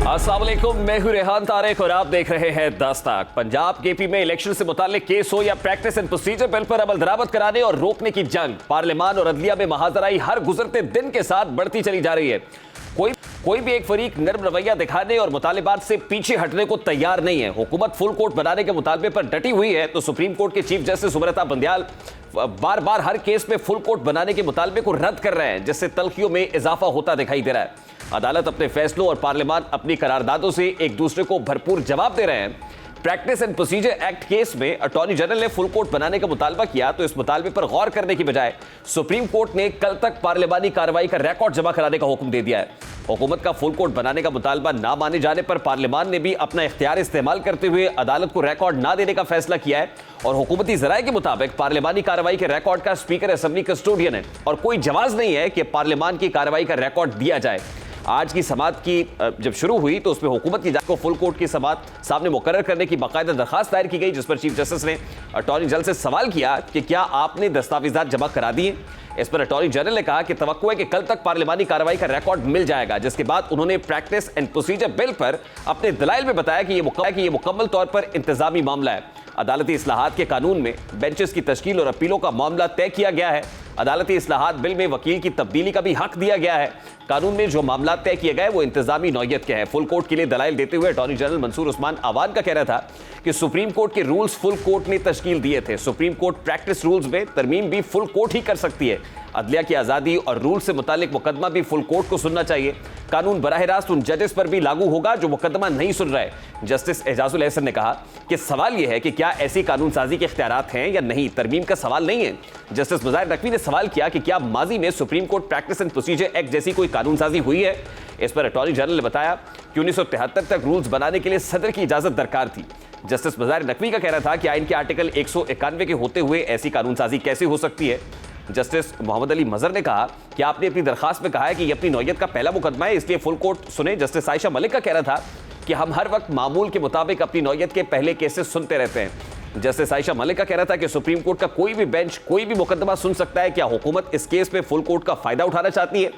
अस्सलाम वालेकुम, मैं हूं रेहान तारिक और आप देख रहे हैं दस्तक। पंजाब केपी में इलेक्शन से मुताल्लिक केस हो या प्रैक्टिस एंड प्रोसीजर बिल पर अमल दरामद कराने और रोकने की जंग पार्लियामान और अदलिया में महाजराई हर गुजरते दिन के साथ बढ़ती चली जा रही है। कोई भी एक फरीक नर्म रवैया दिखाने और मुतालिबात से पीछे हटने को तैयार नहीं है। हुकूमत फुल कोर्ट बनाने के मुतालबे पर डटी हुई है तो सुप्रीम कोर्ट के चीफ जस्टिस सुब्रता बंदयाल बार बार हर केस में फुल कोर्ट बनाने के मुतालबे को रद्द कर रहे हैं, जिससे तल्खियों में इजाफा होता दिखाई दे रहा है। अदालत अपने फैसलों और पार्लियामान अपनी करारदादों से एक दूसरे को भरपूर जवाब दे रहे हैं। Practice and procedure act case में अटॉर्नी जनरल ने फुल कोर्ट बनाने का मुतालबा किया तो इस मुतालबे पर गौर करने की बजाय सुप्रीम कोर्ट ने कल तक पार्लियामानी कार्रवाई का रिकॉर्ड जमा कराने का हुक्म दे दिया है। हुकूमत का फुल कोर्ट बनाने का मुतालबा ना माने जाने पर पार्लियामान ने भी अपना इख्तियार इस्तेमाल करते हुए अदालत को रिकॉर्ड ना देने का फैसला किया है और हुकूमती जराये के मुताबिक पार्लियामानी कार्रवाई के रिकॉर्ड का स्पीकर असेंबली कस्टोडियन है और कोई जवाज नहीं है कि पार्लियामान की कार्रवाई का रिकॉर्ड दिया जाए। आज की समाअत की जब शुरू हुई तो उसमें हुकूमत की जांच को फुल कोर्ट की समाअत सामने मुकर्रर करने की बाकायदा दरखास्त दायर की गई, जिस पर चीफ जस्टिस ने अटॉर्नी जनरल से सवाल किया कि क्या आपने दस्तावेजात जमा करा दिए। इस पर अटॉर्नी जनरल ने कहा कि तवक्को है कि कल तक पार्लियामानी कार्रवाई का रिकॉर्ड मिल जाएगा, जिसके बाद उन्होंने प्रैक्टिस एंड प्रोसीजर बिल पर अपने दलाइल में बताया कि यह मुकम्मल तौर पर इंतजामी मामला है। अदालती इस्लाहात के कानून में बेंचेस की तश्कील और अपीलों का मामला तय किया गया है। अदालती इस्लाहात बिल में वकील की तब्दीली का भी हक दिया गया है। कानून में जो मामला तय किए गए वो इंतजामी नौयत के हैं। फुल कोर्ट के लिए दलाइल देते हुए अटॉर्नी जनरल मंसूर उस्मान आवान का कहना था कि सुप्रीम कोर्ट के रूल्स फुल कोर्ट ने तश्कील दिए थे। सुप्रीम कोर्ट प्रैक्टिस रूल्स में तरमीम भी फुल कोर्ट ही कर सकती है। अदलिया की आज़ादी और रूल से मुतालिक मुकदमा भी फुल कोर्ट को सुनना चाहिए। कानून बराह रास्त उन जजेस पर भी लागू होगा जो मुकदमा नहीं सुन रहे। जस्टिस एजाजुल एहसन ने कहा कि सवाल यह है कि क्या ऐसी कानून साजी के इख्तियारात हैं या नहीं, तरमीम का सवाल नहीं है। जस्टिस मुजाहिर नकवी ने सवाल किया कि क्या माजी में supreme court practice and procedure act जैसी कोई कानून साजी हुई है। इस पर अटॉर्नी जनरल ने बताया कि 1973 तक रूल्स बनाने के लिए सदर की इजाजत दरकार थी। जस्टिस मुजाहिर नकवी का कहना था कि आइन के आर्टिकल 191 के होते हुए ऐसी कानून साजी कैसे हो सकती है। जस्टिस मोहम्मद अली मजहर ने कहा कि आपने अपनी दरखास्त में कहा है कि यह अपनी नौयत का पहला मुकदमा है, इसलिए फुल कोर्ट सुने। जस्टिस आयशा मलिक का कहना था कि हम हर वक्त मामूल के मुताबिक अपनी नौयत के पहले केसेस सुनते रहते हैं। जस्टिस आयशा मलिक का कहना था कि सुप्रीम कोर्ट का कोई भी बेंच कोई भी मुकदमा सुन सकता है। क्या हुकूमत इस केस में फुल कोर्ट का फायदा उठाना चाहती है?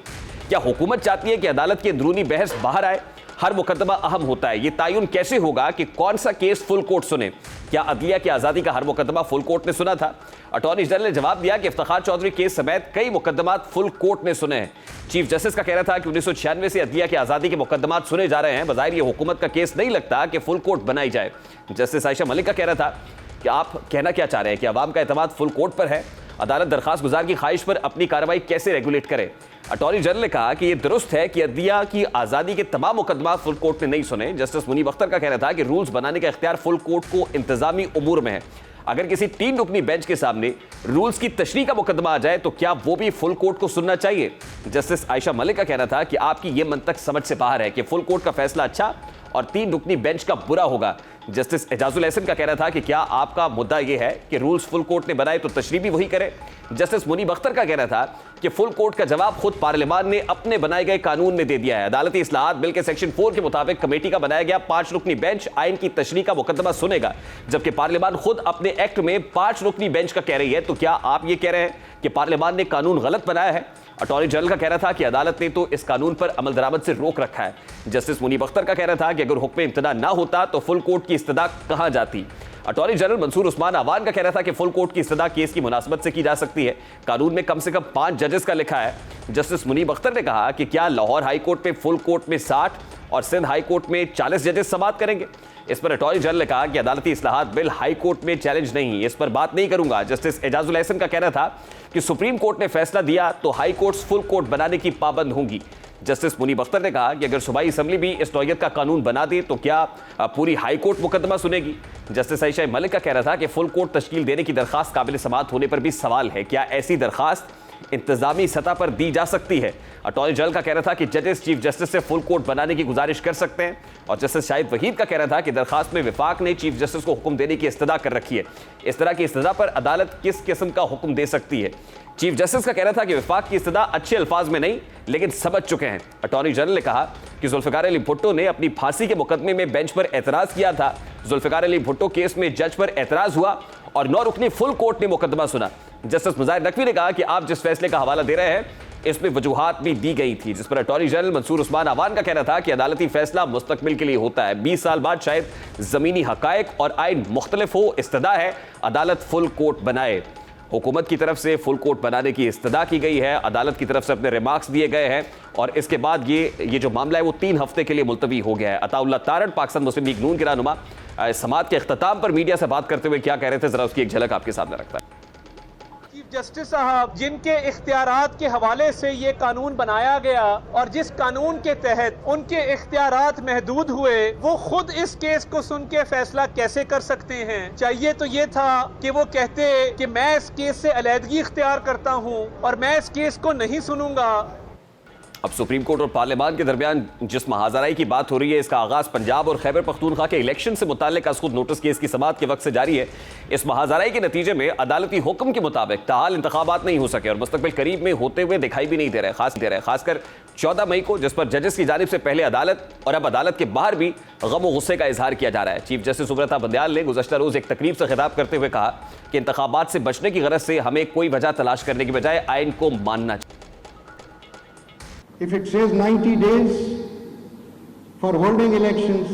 क्या हुकूमत चाहती है कि अदालत की अंदरूनी बहस बाहर आए? हर मुकदमा अहम होता है, ये तयन कैसे होगा कि कौन सा केस फुल कोर्ट सुने? क्या अदलिया की आज़ादी का हर मुकदमा फुल कोर्ट ने सुना था? अटॉर्नी जनरल ने जवाब दिया कि इफ्तिखार चौधरी केस समेत कई मुकदमात फुल कोर्ट ने सुने हैं। चीफ जस्टिस का कहना था कि 1996 से अदलिया की आज़ादी के मुकदमात सुने जा रहे हैं। बज़ाहिर ये हुकूमत का केस नहीं लगता कि फुल कोर्ट बनाई जाए। जस्टिस आयशा मलिक का कहना था कि आप कहना क्या चाह रहे हैं कि अवाम का एतमाद फुल कोर्ट पर है, अदालत दरखास्त गुजार की ख्वाहिश पर अपनी कार्रवाई कैसे रेगुलेट करे। अटॉर्नी जनरल ने कहा कि यह दुरुस्त है कि अदलिया की आज़ादी के तमाम मुकदमा फुल कोर्ट ने नहीं सुने। जस्टिस मुनीब अख्तर का कहना था कि रूल्स बनाने का इख्तियार फुल कोर्ट को इंतजामी उमूर में है। अगर किसी 3 रुकनी बेंच के सामने रूल्स की तशरीह का मुकदमा आ जाए तो क्या वो भी फुल कोर्ट को सुनना चाहिए? जस्टिस आयशा मलिक का कहना था कि आपकी यह मंतक समझ से बाहर है कि फुल कोर्ट का फैसला अच्छा और 3 रुकनी बेंच का बुरा होगा। जस्टिस एजाजुल एहसन का कहना था कि क्या आपका मुद्दा यह है कि रूल्स फुल कोर्ट ने बनाए तो तशरीह भी वही करे। जस्टिस मुनीब अख्तर का कहना था कि फुल कोर्ट का जवाब खुद पार्लियामान ने अपने बनाए गए कानून में दे दिया है। अदालती इस्लाहात बिल के सेक्शन 4 के मुताबिक कमेटी का बनाया गया 5 रुकनी बेंच आइन की तशरीह का मुकदमा सुनेगा, जबकि पार्लियामान खुद अपने एक्ट में 5 रुकनी बेंच का कह रही है। तो क्या आप ये कह रहे हैं कि पार्लियामान ने कानून गलत बनाया है? अटॉर्नी जनरल का कहना था कि अदालत ने तो इस कानून पर अमल दरामद से रोक रखा है। जस्टिस मुनीब अख्तर का कहना था कि अगर हुक्म इब्तिदा ना होता तो फुल कोर्ट की इस्तदा कहां जाती। अटॉर्नी जनरल मंसूर उस्मान आवान का कहना था कि फुल कोर्ट की इस्तदा केस की मुनासबत से की जा सकती है। कानून में कम से कम 5 जजेस का लिखा है। जस्टिस मुनीब अख्तर ने कहा कि क्या लाहौर हाई कोर्ट में फुल कोर्ट में 60 और सिंध हाई कोर्ट में 40 जजेस समाअत करेंगे? इस पर अटॉर्नी जनरल ने कहा कि अदालती इस्लाहात बिल हाई कोर्ट में चैलेंज नहीं, इस पर बात नहीं करूंगा। जस्टिस एजाजुल एहसन का कहना था कि सुप्रीम कोर्ट ने फैसला दिया तो हाई कोर्ट्स फुल कोर्ट बनाने की पाबंद होंगी। जस्टिस मुनीब अख्तर ने कहा कि अगर सूबाई असम्बली भी इस नौयत का कानून बना दे तो क्या पूरी हाई कोर्ट मुकदमा सुनेगी? जस्टिस आयशा मलिक का कहना था कि फुल कोर्ट तश्कील देने की दरखास्त काबिल समाअत होने पर भी सवाल है। क्या ऐसी दरखास्त इंतजामी सतह पर दी जा सकती है? अटॉर्नी जनरल का कहना था कि जजेस चीफ जस्टिस से फुल कोर्ट बनाने की गुजारिश कर सकते हैं और जस्टिस शाहिद वहीद का कहना था कि दरखास्त में विफाक ने चीफ जस्टिस को हुक्म देने की इस्तदा कर रखी है। इस तरह की इस्तदा पर अदालत किस किस्म का हुक्म दे सकती है? चीफ जस्टिस का कहना था कि विफाक की इस्तदा अच्छे अल्फाज में नहीं लेकिन समझ चुके हैं। अटॉर्नी जनरल ने कहा कि जुल्फिकार अली भुट्टो ने अपनी फांसी के मुकदमे में बेंच पर एतराज किया था। जुल्फिकार अली भुट्टो केस में जज पर एतराज हुआ और 9 रुकनी फुल कोर्ट ने मुकदमा सुना। जस्टिस मुजाहिर नकवी ने कहा कि आप जिस फैसले का हवाला दे रहे हैं इसमें वजूहात भी दी गई थी, जिस पर अटॉर्नी जनरल मंसूर उस्मान अवान का कहना था कि अदालती फैसला मुस्तकबिल के लिए होता है। 20 साल बाद शायद जमीनी हकायक और आइन मुख्तलिफ हो, इस्तदा है अदालत फुल कोर्ट बनाए। हुकूमत की तरफ से फुल कोर्ट बनाने की इस्तदा की गई है, अदालत की तरफ से अपने रिमार्क्स दिए गए हैं और इसके बाद ये जो मामला है वो 3 हफ्ते के लिए मुलतवी हो गया है। अताउल्लाह तारड़ पाकिस्तान मुस्लिम लीग नून के रहनुमा समात के इख्तिताम पर मीडिया से बात करते हुए क्या कह रहे थे, जरा उसकी एक झलक आपके सामने रखता है। चीफ जस्टिस साहब जिनके इख्तियारात के हवाले से ये कानून बनाया गया और जिस कानून के तहत उनके इख्तियारात महदूद हुए, वो खुद इस केस को सुन के फैसला कैसे कर सकते हैं? चाहिए तो ये था कि वो कहते कि मैं इस केस से अलहदगी इख्तियार करता हूँ और मैं इस केस को नहीं सुनूंगा। अब सुप्रीम कोर्ट और पार्लियामान के दरमियान जिस महाजराई की बात हो रही है, इसका आगाज पंजाब और खैबर पख्तूनख्वा के इलेक्शन से मुताल्लिक अज़ खुद नोटिस केस की समाअत के वक्त से जारी है। इस महाजराई के नतीजे में अदालती हुक्म के मुताबिक ताहाल इंतखाबात नहीं हो सके और मुस्तकबिल करीब में होते हुए दिखाई भी नहीं दे रहे, खासकर 14 मई को, जिस पर जजेस की जानिब से पहले अदालत और अब अदालत के बाहर भी गम व गुस्से का इजहार किया जा रहा है। चीफ जस्टिस सुब्रता बंदयाल ने गुज़श्ता रोज एक तकरीब से खिताब करते हुए कहा कि इंतखाबात से बचने की गरज से हमें कोई वजह तलाश करने की बजाय आइन को मानना चाहिए। If it says 90 days for holding elections,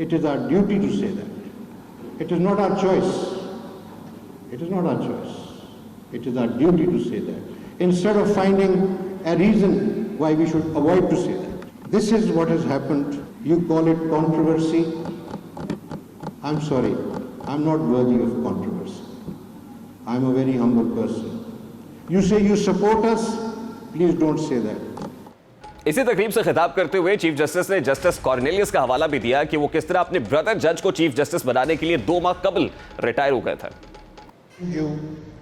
it is our duty to say that. It is not our choice. It is not our choice. It is our duty to say that. Instead of finding a reason why we should avoid to say that. This is what has happened. You call it controversy. I'm sorry. I'm not worthy of controversy. I'm a very humble person. You say you support us. Please don't say that. इसी तकरीब से खिताब करते हुए chief justice ने justice Cornelius का हवाला भी दिया कि वो किस तरह अपने ब्रदर जज को चीफ जस्टिस बनाने के लिए 2 माह कबल रिटायर हो गए थे।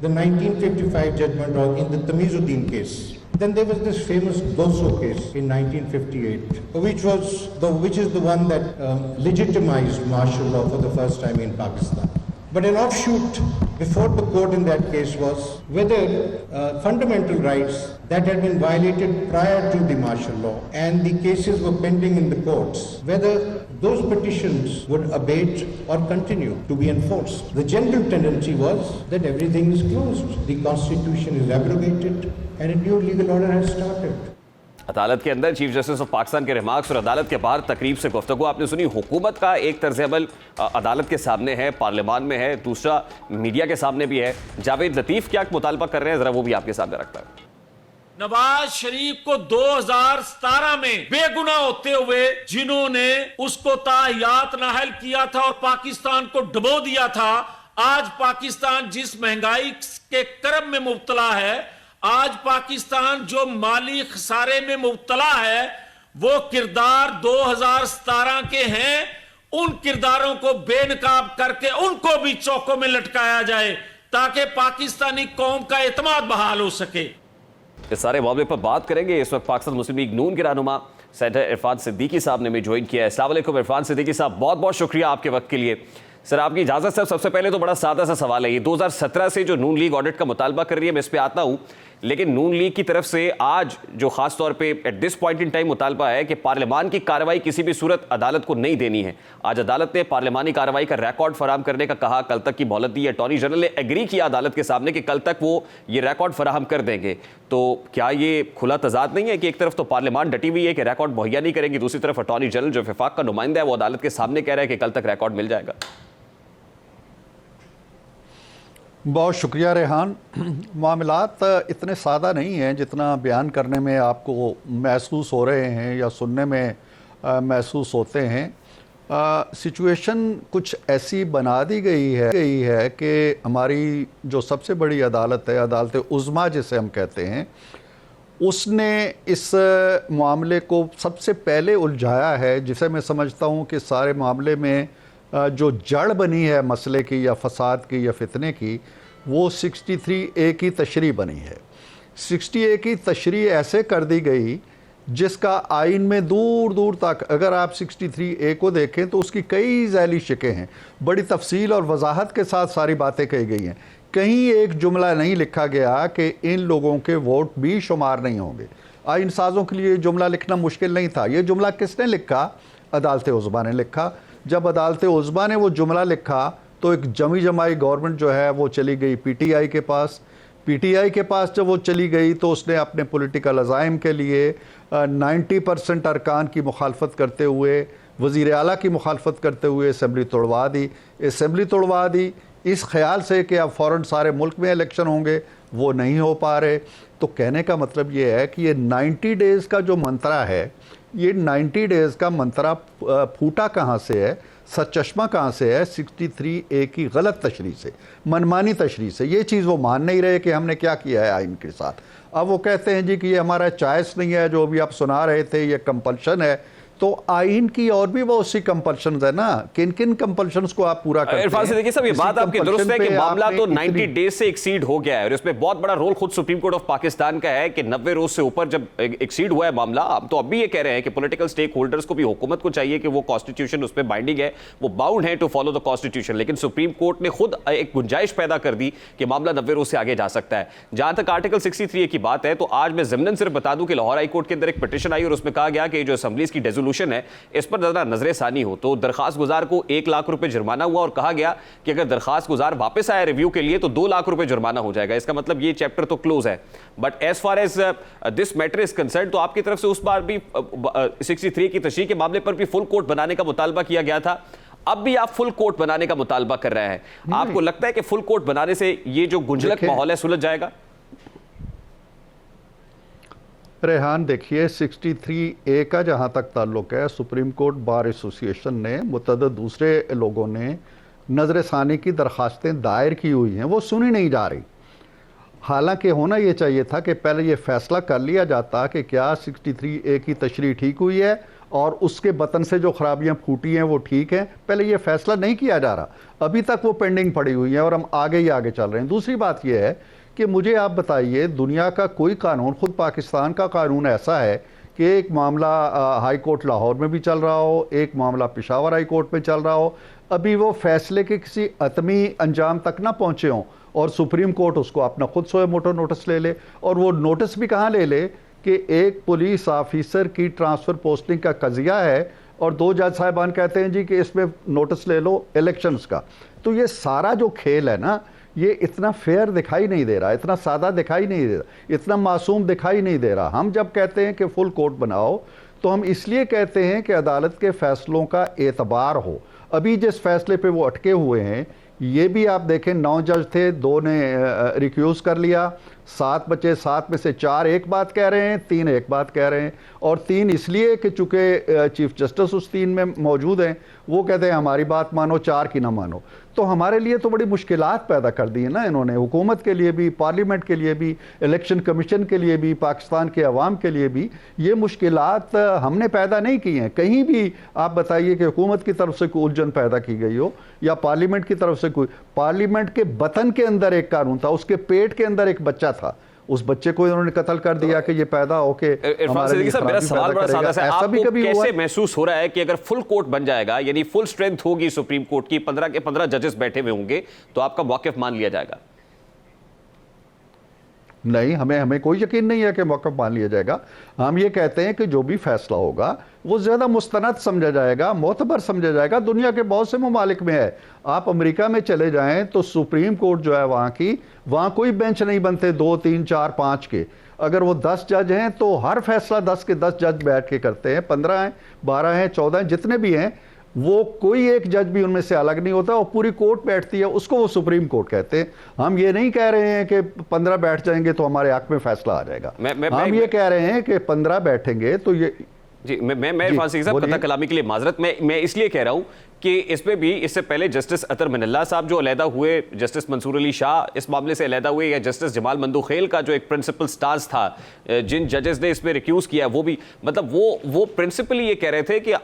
The 1955 judgment in the Tamizuddin case. Then there was this famous Dosso case in 1958, which is the one that legitimized martial law for the first time in Pakistan. But an offshoot before the court in that case was whether fundamental rights that had been violated prior to the martial law and the cases were pending in the courts, whether those petitions would abate or continue to be enforced. The general tendency was that everything is closed, the constitution is abrogated and a new legal order has started. अदालत के अंदर chief justice of Pakistan के remarks और अदालत के बाहर तकरीब से गुफ्तगू आपने सुनी। हुकूमत का एक तर्ज अमल अदालत के सामने है, पार्लियामान में है, दूसरा मीडिया के सामने भी है। जावेद लतीफ क्या मुतालबा कर रहे हैं, जरा वो भी आपके सामने रखता है। नवाज शरीफ को 2017 में बेगुनाह होते हुए जिन्होंने उसको ताहियात नाहल किया था और पाकिस्तान को डुबो दिया था, आज पाकिस्तान जिस महंगाई के करब में मुब्तला है, आज पाकिस्तान जो माली खसारे में मुब्तला है, वो किरदार 2017 के हैं। उन किरदारों को बेनकाब करके उनको भी चौकों में लटकाया जाए ताकि पाकिस्तानी कौम का एतमाद बहाल हो सके। इस सारे मामले पर बात करेंगे। इस वक्त पाकिस्तान मुस्लिम लीग नून के रहनुमा सेनेटर इरफान सिद्दीकी साहब ने भी ज्वाइन किया है। अस्सलाम वालेकुम इरफान सिद्दीकी साहब, बहुत बहुत शुक्रिया आपके वक्त के लिए। सर आपकी इजाज़त से सबसे पहले तो बड़ा सादा सा सवाल है, ये 2017 से जो नून लीग ऑडिट का मुतालबा कर रही है, मैं इस पर आता हूँ, लेकिन नून लीग की तरफ से आज जो खास तौर पे at this point in time मुतालबा है कि पार्लियामान की कार्रवाई किसी भी सूरत अदालत को नहीं देनी है। आज अदालत ने पार्लियामानी कार्रवाई का रिकॉर्ड फराहम करने का कहा, कल तक की मोहलत दी। अटॉर्नी जनरल ने एग्री किया अदालत के सामने कि कल तक वो ये रिकॉर्ड फराहम कर देंगे। तो क्या ये खुला तजाद नहीं है कि एक तरफ तो पार्लियामान डटी हुई है कि रिकॉर्ड मुहैया नहीं करेंगी, दूसरी तरफ अटॉर्नी जनरल जो वफाक का नुमाइंदा है वो अदालत के सामने कह रहा है कि कल तक रिकॉर्ड मिल जाएगा? बहुत शुक्रिया रेहान। मामलात इतने सादा नहीं हैं जितना बयान करने में आपको महसूस हो रहे हैं या सुनने में महसूस होते हैं। सिचुएशन कुछ ऐसी बना दी गई है कि हमारी जो सबसे बड़ी अदालत है, अदालत उज़्मा जिसे हम कहते हैं, उसने इस मामले को सबसे पहले उलझाया है, जिसे मैं समझता हूँ कि सारे मामले में जो जड़ बनी है मसले की या फसाद की या फितने की, वो 63A की तशरीह बनी है। 60A की तशरीह ऐसे कर दी गई जिसका आइन में दूर दूर तक, अगर आप 63A को देखें तो उसकी कई झैली शिकें हैं, बड़ी तफसील और वजाहत के साथ सारी बातें कही गई हैं। कहीं एक जुमला नहीं लिखा गया कि इन लोगों के वोट भी शुमार नहीं होंगे। आइन साज़ों के लिए जुमला लिखना मुश्किल नहीं था। ये जुमला किसने लिखा? अदालत उज़्मा ने लिखा। जब अदालत उज़्मा ने वो जुमला लिखा तो एक जमी जमाई गवर्नमेंट जो है वो चली गई PTI के पास। पीटीआई के पास जब वो चली गई तो उसने अपने पॉलिटिकल अज़ाइम के लिए 90% अरकान की मुखालफत करते हुए, वज़ीर आला की मुखालफत करते हुए असेंबली तोड़वा दी। असेंबली तोड़वा दी इस ख्याल से कि अब फ़ौरन सारे मुल्क में इलेक्शन होंगे, वो नहीं हो पा रहे। तो कहने का मतलब ये है कि ये 90 डेज़ का जो मंत्रा है, ये 90 डेज़ का मंत्रा फूटा कहाँ से है, सचश्मा कहाँ से है? 63A की गलत तशरीह से, मनमानी तशरीह से। ये चीज़ वो मान नहीं रहे कि हमने क्या किया है आइन के साथ। अब वो कहते हैं जी कि ये हमारा चॉइस नहीं है, जो अभी आप सुना रहे थे ये कंपल्शन है। तो आइन की और भी बहुत सी कंपल्शंस है ना, किन किन कंपल्शंस को आप पूरा करते हैं? इरफान सिद्दीकी साहब, ये बात आपकी दुरुस्त है कि मामला तो 90 डेज से एक्सीड हो गया है और इसमें बहुत बड़ा रोल खुद सुप्रीम कोर्ट ऑफ पाकिस्तान का है कि 90 रोज से ऊपर जब एक्सीड हुआ है मामला, हम तो अभी ये कह रहे हैं कि पॉलिटिकल स्टेक होल्डर्स को भी, हुकूमत को चाहिए कि वो कॉन्स्टिट्यूशन उस पर बाइंडिंग है, वो बाउंड है टू फॉलो द कॉन्स्टिट्यूशन। लेकिन सुप्रीम कोर्ट ने खुद एक गुंजाइश पैदा कर दी कि मामला 90 रोज से आगे जा सकता है। जहां तक आर्टिकल 63A की बात है, तो आज मैं ज़िमनन सिर्फ बता दूं कि लाहौर हाई कोर्ट के अंदर एक पिटीशन आई और उसमें कहा गया कि जो असेंबलीज की रेजोल्यूशन है इस पर जरा नजर सानी हो। तो दरखास्त गुजार को 1 लाख रुपए जुर्माना हुआ और कहा गया कि अगर दरखास्त गुजार वापस आया रिव्यू के लिए तो 2 लाख रुपए जुर्माना हो जाएगा। इसका मतलब ये चैप्टर तो क्लोज है। But as far as this matter is concern, तो आपकी तरफ से उस बार भी 63 की तशरीह के मामले पर भी फुल कोर्ट बनाने का मुतालबा किया गया था, अब भी आप फुल कोर्ट बनाने का मुतालबा कर रहे हैं। आपको लगता है कि फुल कोर्ट बनाने से ये जो गुंजलक माहौल है सुलझ जाएगा? रेहान, देखिए 63A का जहाँ तक ताल्लुक है, सुप्रीम कोर्ट बार एसोसिएशन ने, मुतअद्दिद दूसरे लोगों ने नजर सानी की दरखास्तें दायर की हुई हैं, वो सुनी नहीं जा रही। हालांकि होना ये चाहिए था कि पहले ये फैसला कर लिया जाता कि क्या 63A की तशरीह ठीक हुई है और उसके बतन से जो खराबियां फूटी हैं वो ठीक हैं। पहले ये फैसला नहीं किया जा रहा, अभी तक वो पेंडिंग पड़ी हुई है और हम आगे ही आगे चल रहे हैं। दूसरी बात यह है कि मुझे आप बताइए, दुनिया का कोई कानून, खुद पाकिस्तान का कानून ऐसा है कि एक मामला हाई कोर्ट लाहौर में भी चल रहा हो, एक मामला पेशावर हाई कोर्ट में चल रहा हो, अभी वो फैसले के किसी अतमी अंजाम तक ना पहुंचे हों और सुप्रीम कोर्ट उसको अपना खुद सोए मोटो नोटिस ले ले। और वो नोटिस भी कहाँ ले ले कि एक पुलिस ऑफिसर की ट्रांसफ़र पोस्टिंग का कज़िया है और 2 जज साहिबान कहते हैं जी कि इसमें नोटिस ले लो इलेक्शंस का। तो ये सारा जो खेल है ना, ये इतना फेयर दिखाई नहीं दे रहा, इतना सादा दिखाई नहीं दे रहा, इतना मासूम दिखाई नहीं दे रहा। हम जब कहते हैं कि फुल कोर्ट बनाओ तो हम इसलिए कहते हैं कि अदालत के फैसलों का एतबार हो। अभी जिस फैसले पे वो अटके हुए हैं, ये भी आप देखें 9 जज थे, 2 ने रिक्यूज़ कर लिया, 7 बचे, 7 में से 4 एक बात कह रहे हैं, 3 एक बात कह रहे हैं। और 3 इसलिए कि चूँकि चीफ जस्टिस उस 3 में मौजूद हैं, वो कहते हैं हमारी बात मानो, 4 की ना मानो। तो हमारे लिए तो बड़ी मुश्किलात पैदा कर दी है ना इन्होंने, हुकूमत के लिए भी, पार्लियामेंट के लिए भी, इलेक्शन कमीशन के लिए भी, पाकिस्तान के अवाम के लिए भी। ये मुश्किलात हमने पैदा नहीं की हैं। कहीं भी आप बताइए कि हुकूमत की तरफ से कोई उलझन पैदा की गई हो या पार्लियामेंट की तरफ से कोई। पार्लियामेंट के बतन के अंदर एक कानून था, उसके पेट के अंदर एक बच्चा था, उस बच्चे को इन्होंने कत्ल कर दिया कि ये पैदा होके इरफान सिद्दीकी साहब, मेरा सवाल बड़ा सादा है, आपको कैसे महसूस हो रहा है कि अगर फुल कोर्ट बन जाएगा, यानी फुल स्ट्रेंथ होगी सुप्रीम कोर्ट की, 15 के 15 जजेस बैठे हुए होंगे, तो आपका मौक़िफ़ मान लिया जाएगा? नहीं, हमें कोई यकीन नहीं है कि मौक़िफ़ मान लिया जाएगा। हम ये कहते हैं कि जो भी फैसला होगा वो ज़्यादा मुस्तनद समझा जाएगा, मोतबर समझा जाएगा। दुनिया के बहुत से ममालिक में है, आप अमेरिका में चले जाएं तो सुप्रीम कोर्ट जो है वहाँ कोई बेंच नहीं बनते 2, 3, 4, 5 के। अगर वो 10 जज हैं तो हर फैसला 10 के 10 जज बैठ के करते हैं, 15 हैं, 12 हैं, 14 हैं, जितने भी हैं, वो कोई एक जज भी उनमें से अलग नहीं होता और पूरी कोर्ट बैठती है, उसको वो सुप्रीम कोर्ट कहते हैं। हम ये नहीं कह रहे हैं कि 15 बैठ जाएंगे तो हमारे हक में फैसला आ जाएगा। हम ये कह रहे हैं कि 15 बैठेंगे तो ये जी, मैं इरफान सिद्दीकी साहब, कथा कलामी के लिए माजरत, मैं इसलिए कह रहा हूं कि इसमें भी इससे पहले जस्टिस अतर मिनल्ला साहब जो अलहदा हुए, जस्टिस मंसूर अली शाह इस मामले से अलहदा हुए, या जस्टिस जमाल मंदूखेल का जो एक प्रिंसिपल स्टांस था, जिन जजेस ने इसमें रिक्यूज़ किया, वो भी मतलब वो प्रिंसिपली ये कह रहे थे कि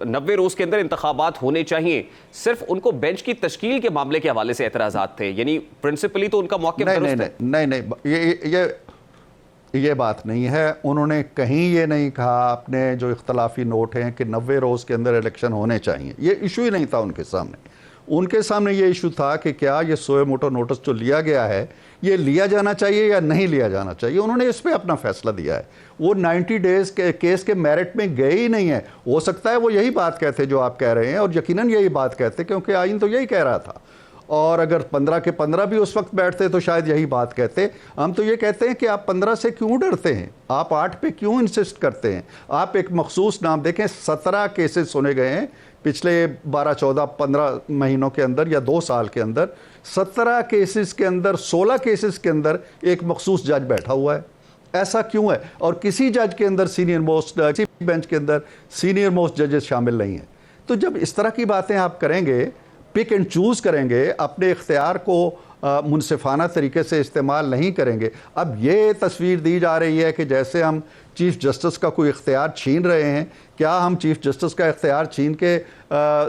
90 रोज़ के अंदर इंतखाबात होने चाहिए। सिर्फ उनको बेंच की तश्कील के मामले के हवाले से एतराज़ात थे, यानी प्रिंसिपली तो उनका मौक़िफ़ नहीं, ये बात नहीं है। उन्होंने कहीं ये नहीं कहा, अपने जो इख्तलाफी नोट हैं, कि 90 रोज़ के अंदर इलेक्शन होने चाहिए। ये इशू ही नहीं था उनके सामने। उनके सामने ये इशू था कि क्या ये सोए मोटो नोटिस जो लिया गया है, ये लिया जाना चाहिए या नहीं लिया जाना चाहिए। उन्होंने इस पर अपना फैसला दिया है। वो 90 डेज़ के केस के मेरिट में गए ही नहीं है। हो सकता है वो यही बात कहते जो आप कह रहे हैं, और यकीनन यही बात कहते, क्योंकि आइन तो यही कह रहा था। और अगर 15 के 15 भी उस वक्त बैठते तो शायद यही बात कहते। हम तो ये कहते हैं कि आप 15 से क्यों डरते हैं, आप 8 पे क्यों इंसिस्ट करते हैं। आप एक मखसूस नाम देखें, 17 केसेस सुने गए हैं पिछले 12, 14, 15 महीनों के अंदर या 2 साल के अंदर। 17 केसेस के अंदर 16 केसेस के अंदर एक मखसूस जज बैठा हुआ है। ऐसा क्यों है? और किसी जज के अंदर सीनियर मोस्ट बेंच के अंदर सीनियर मोस्ट जजेस शामिल नहीं हैं। तो जब इस तरह की बातें आप करेंगे, पिक एंड चूज़ करेंगे, अपने इख्तियार को मुनसिफाना तरीके से इस्तेमाल नहीं करेंगे। अब ये तस्वीर दी जा रही है कि जैसे हम चीफ़ जस्टिस का कोई इख्तियार छीन रहे हैं। क्या हम चीफ़ जस्टिस का इख्तियार छीन के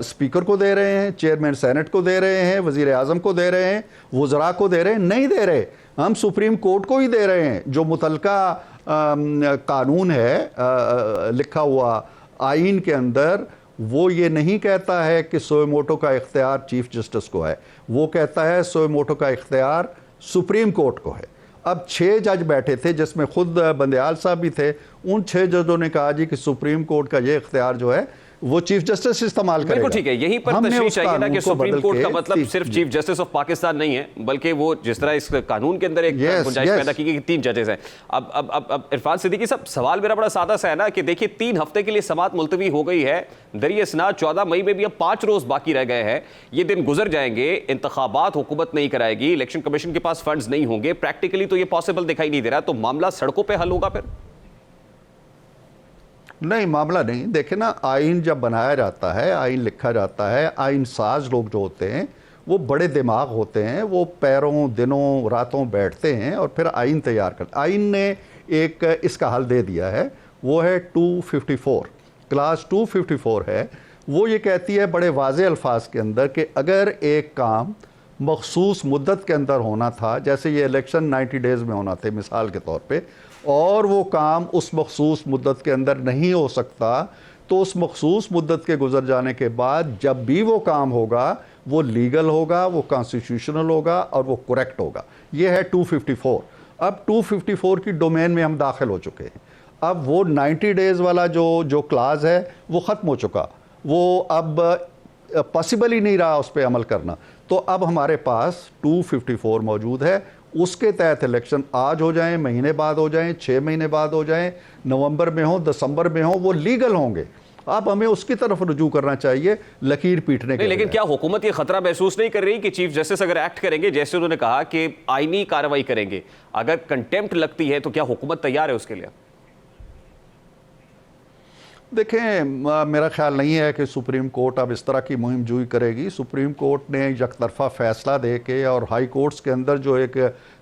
स्पीकर को दे रहे हैं, चेयरमैन सेनेट को दे रहे हैं, वज़ीर आज़म को दे रहे हैं, वज़रा को दे रहे हैं? नहीं दे रहे। हम सुप्रीम कोर्ट को ही दे रहे हैं। जो मुतलका कानून है लिखा हुआ आइन के अंदर, वो ये नहीं कहता है कि सोए मोटो का इख्तियार चीफ जस्टिस को है, वो कहता है सोए मोटो का इख्तियार सुप्रीम कोर्ट को है। अब 6 जज बैठे थे जिसमें खुद बंदयाल साहब भी थे। उन 6 जजों ने कहा जी कि सुप्रीम कोर्ट का ये इख्तियार जो है वो चीफ जस्टिस इस्तेमाल करेगा। बिल्कुल ठीक है, यहीं पर तशरीह चाहिए ना कि सुप्रीम कोर्ट का मतलब सिर्फ चीफ जस्टिस ऑफ पाकिस्तान नहीं है, बल्कि वो जिस तरह इस कानून के अंदर एक गुंजाइश पैदा की गई कि 3 जजेस हैं। अब इरफान सिद्दीकी साहब, सवाल मेरा बड़ा सादा सा है ना कि देखिए 3 हफ्ते के लिए समाअत मुलतवी हो गई है, दरिए इसनाद 14 मई में भी अब 5 रोज बाकी रह गए हैं। ये दिन गुजर जाएंगे, इंतखाबात हुकूमत नहीं कराएगी, इलेक्शन कमीशन के पास फंड्स नहीं होंगे, प्रैक्टिकली तो ये पॉसिबल दिखाई नहीं दे रहा। तो मामला सड़कों पर हल होगा फिर? नहीं, मामला नहीं। देखे ना, आइन जब बनाया जाता है, आइन लिखा जाता है, आइन साज लोग जो होते हैं वो बड़े दिमाग होते हैं, वो पैरों दिनों रातों बैठते हैं और फिर आइन तैयार करते। आइन ने एक इसका हल दे दिया है, वो है 254, क्लास 254 है। वो ये कहती है बड़े वाज़े अल्फाज के अंदर कि अगर एक काम मखसूस मुद्दत के अंदर होना था, जैसे ये इलेक्शन 90 डेज़ में होना थे मिसाल के तौर पे, और वो काम उस मखसूस मुद्दत के अंदर नहीं हो सकता, तो उस मखसूस मुद्दत के गुजर जाने के बाद जब भी वो काम होगा वो लीगल होगा, वो कॉन्स्टिट्यूशनल होगा और वो करेक्ट होगा। ये है 254। अब 254 की डोमेन में हम दाखिल हो चुके हैं। अब वो 90 डेज़ वाला जो क्लाज है वो ख़त्म हो चुका, वो अब पॉसिबल ही नहीं रहा उस पर अमल करना। तो अब हमारे पास 254 मौजूद है, उसके तहत इलेक्शन आज हो जाएं, महीने बाद हो जाएं, 6 महीने बाद हो जाएं, नवंबर में हो, दिसंबर में हो, वो लीगल होंगे। अब हमें उसकी तरफ रुजू करना चाहिए, लकीर पीटने के। लेकिन क्या हुकूमत ये खतरा महसूस नहीं कर रही कि चीफ जस्टिस अगर एक्ट करेंगे, जैसे उन्होंने कहा कि आईनी कार्रवाई करेंगे, अगर कंटेम्प्ट लगती है तो क्या हुकूमत तैयार है उसके लिए? देखें, मेरा ख्याल नहीं है कि सुप्रीम कोर्ट अब इस तरह की मुहिम जुई करेगी। सुप्रीम कोर्ट ने यकतरफा फ़ैसला दे के और हाई कोर्ट्स के अंदर जो एक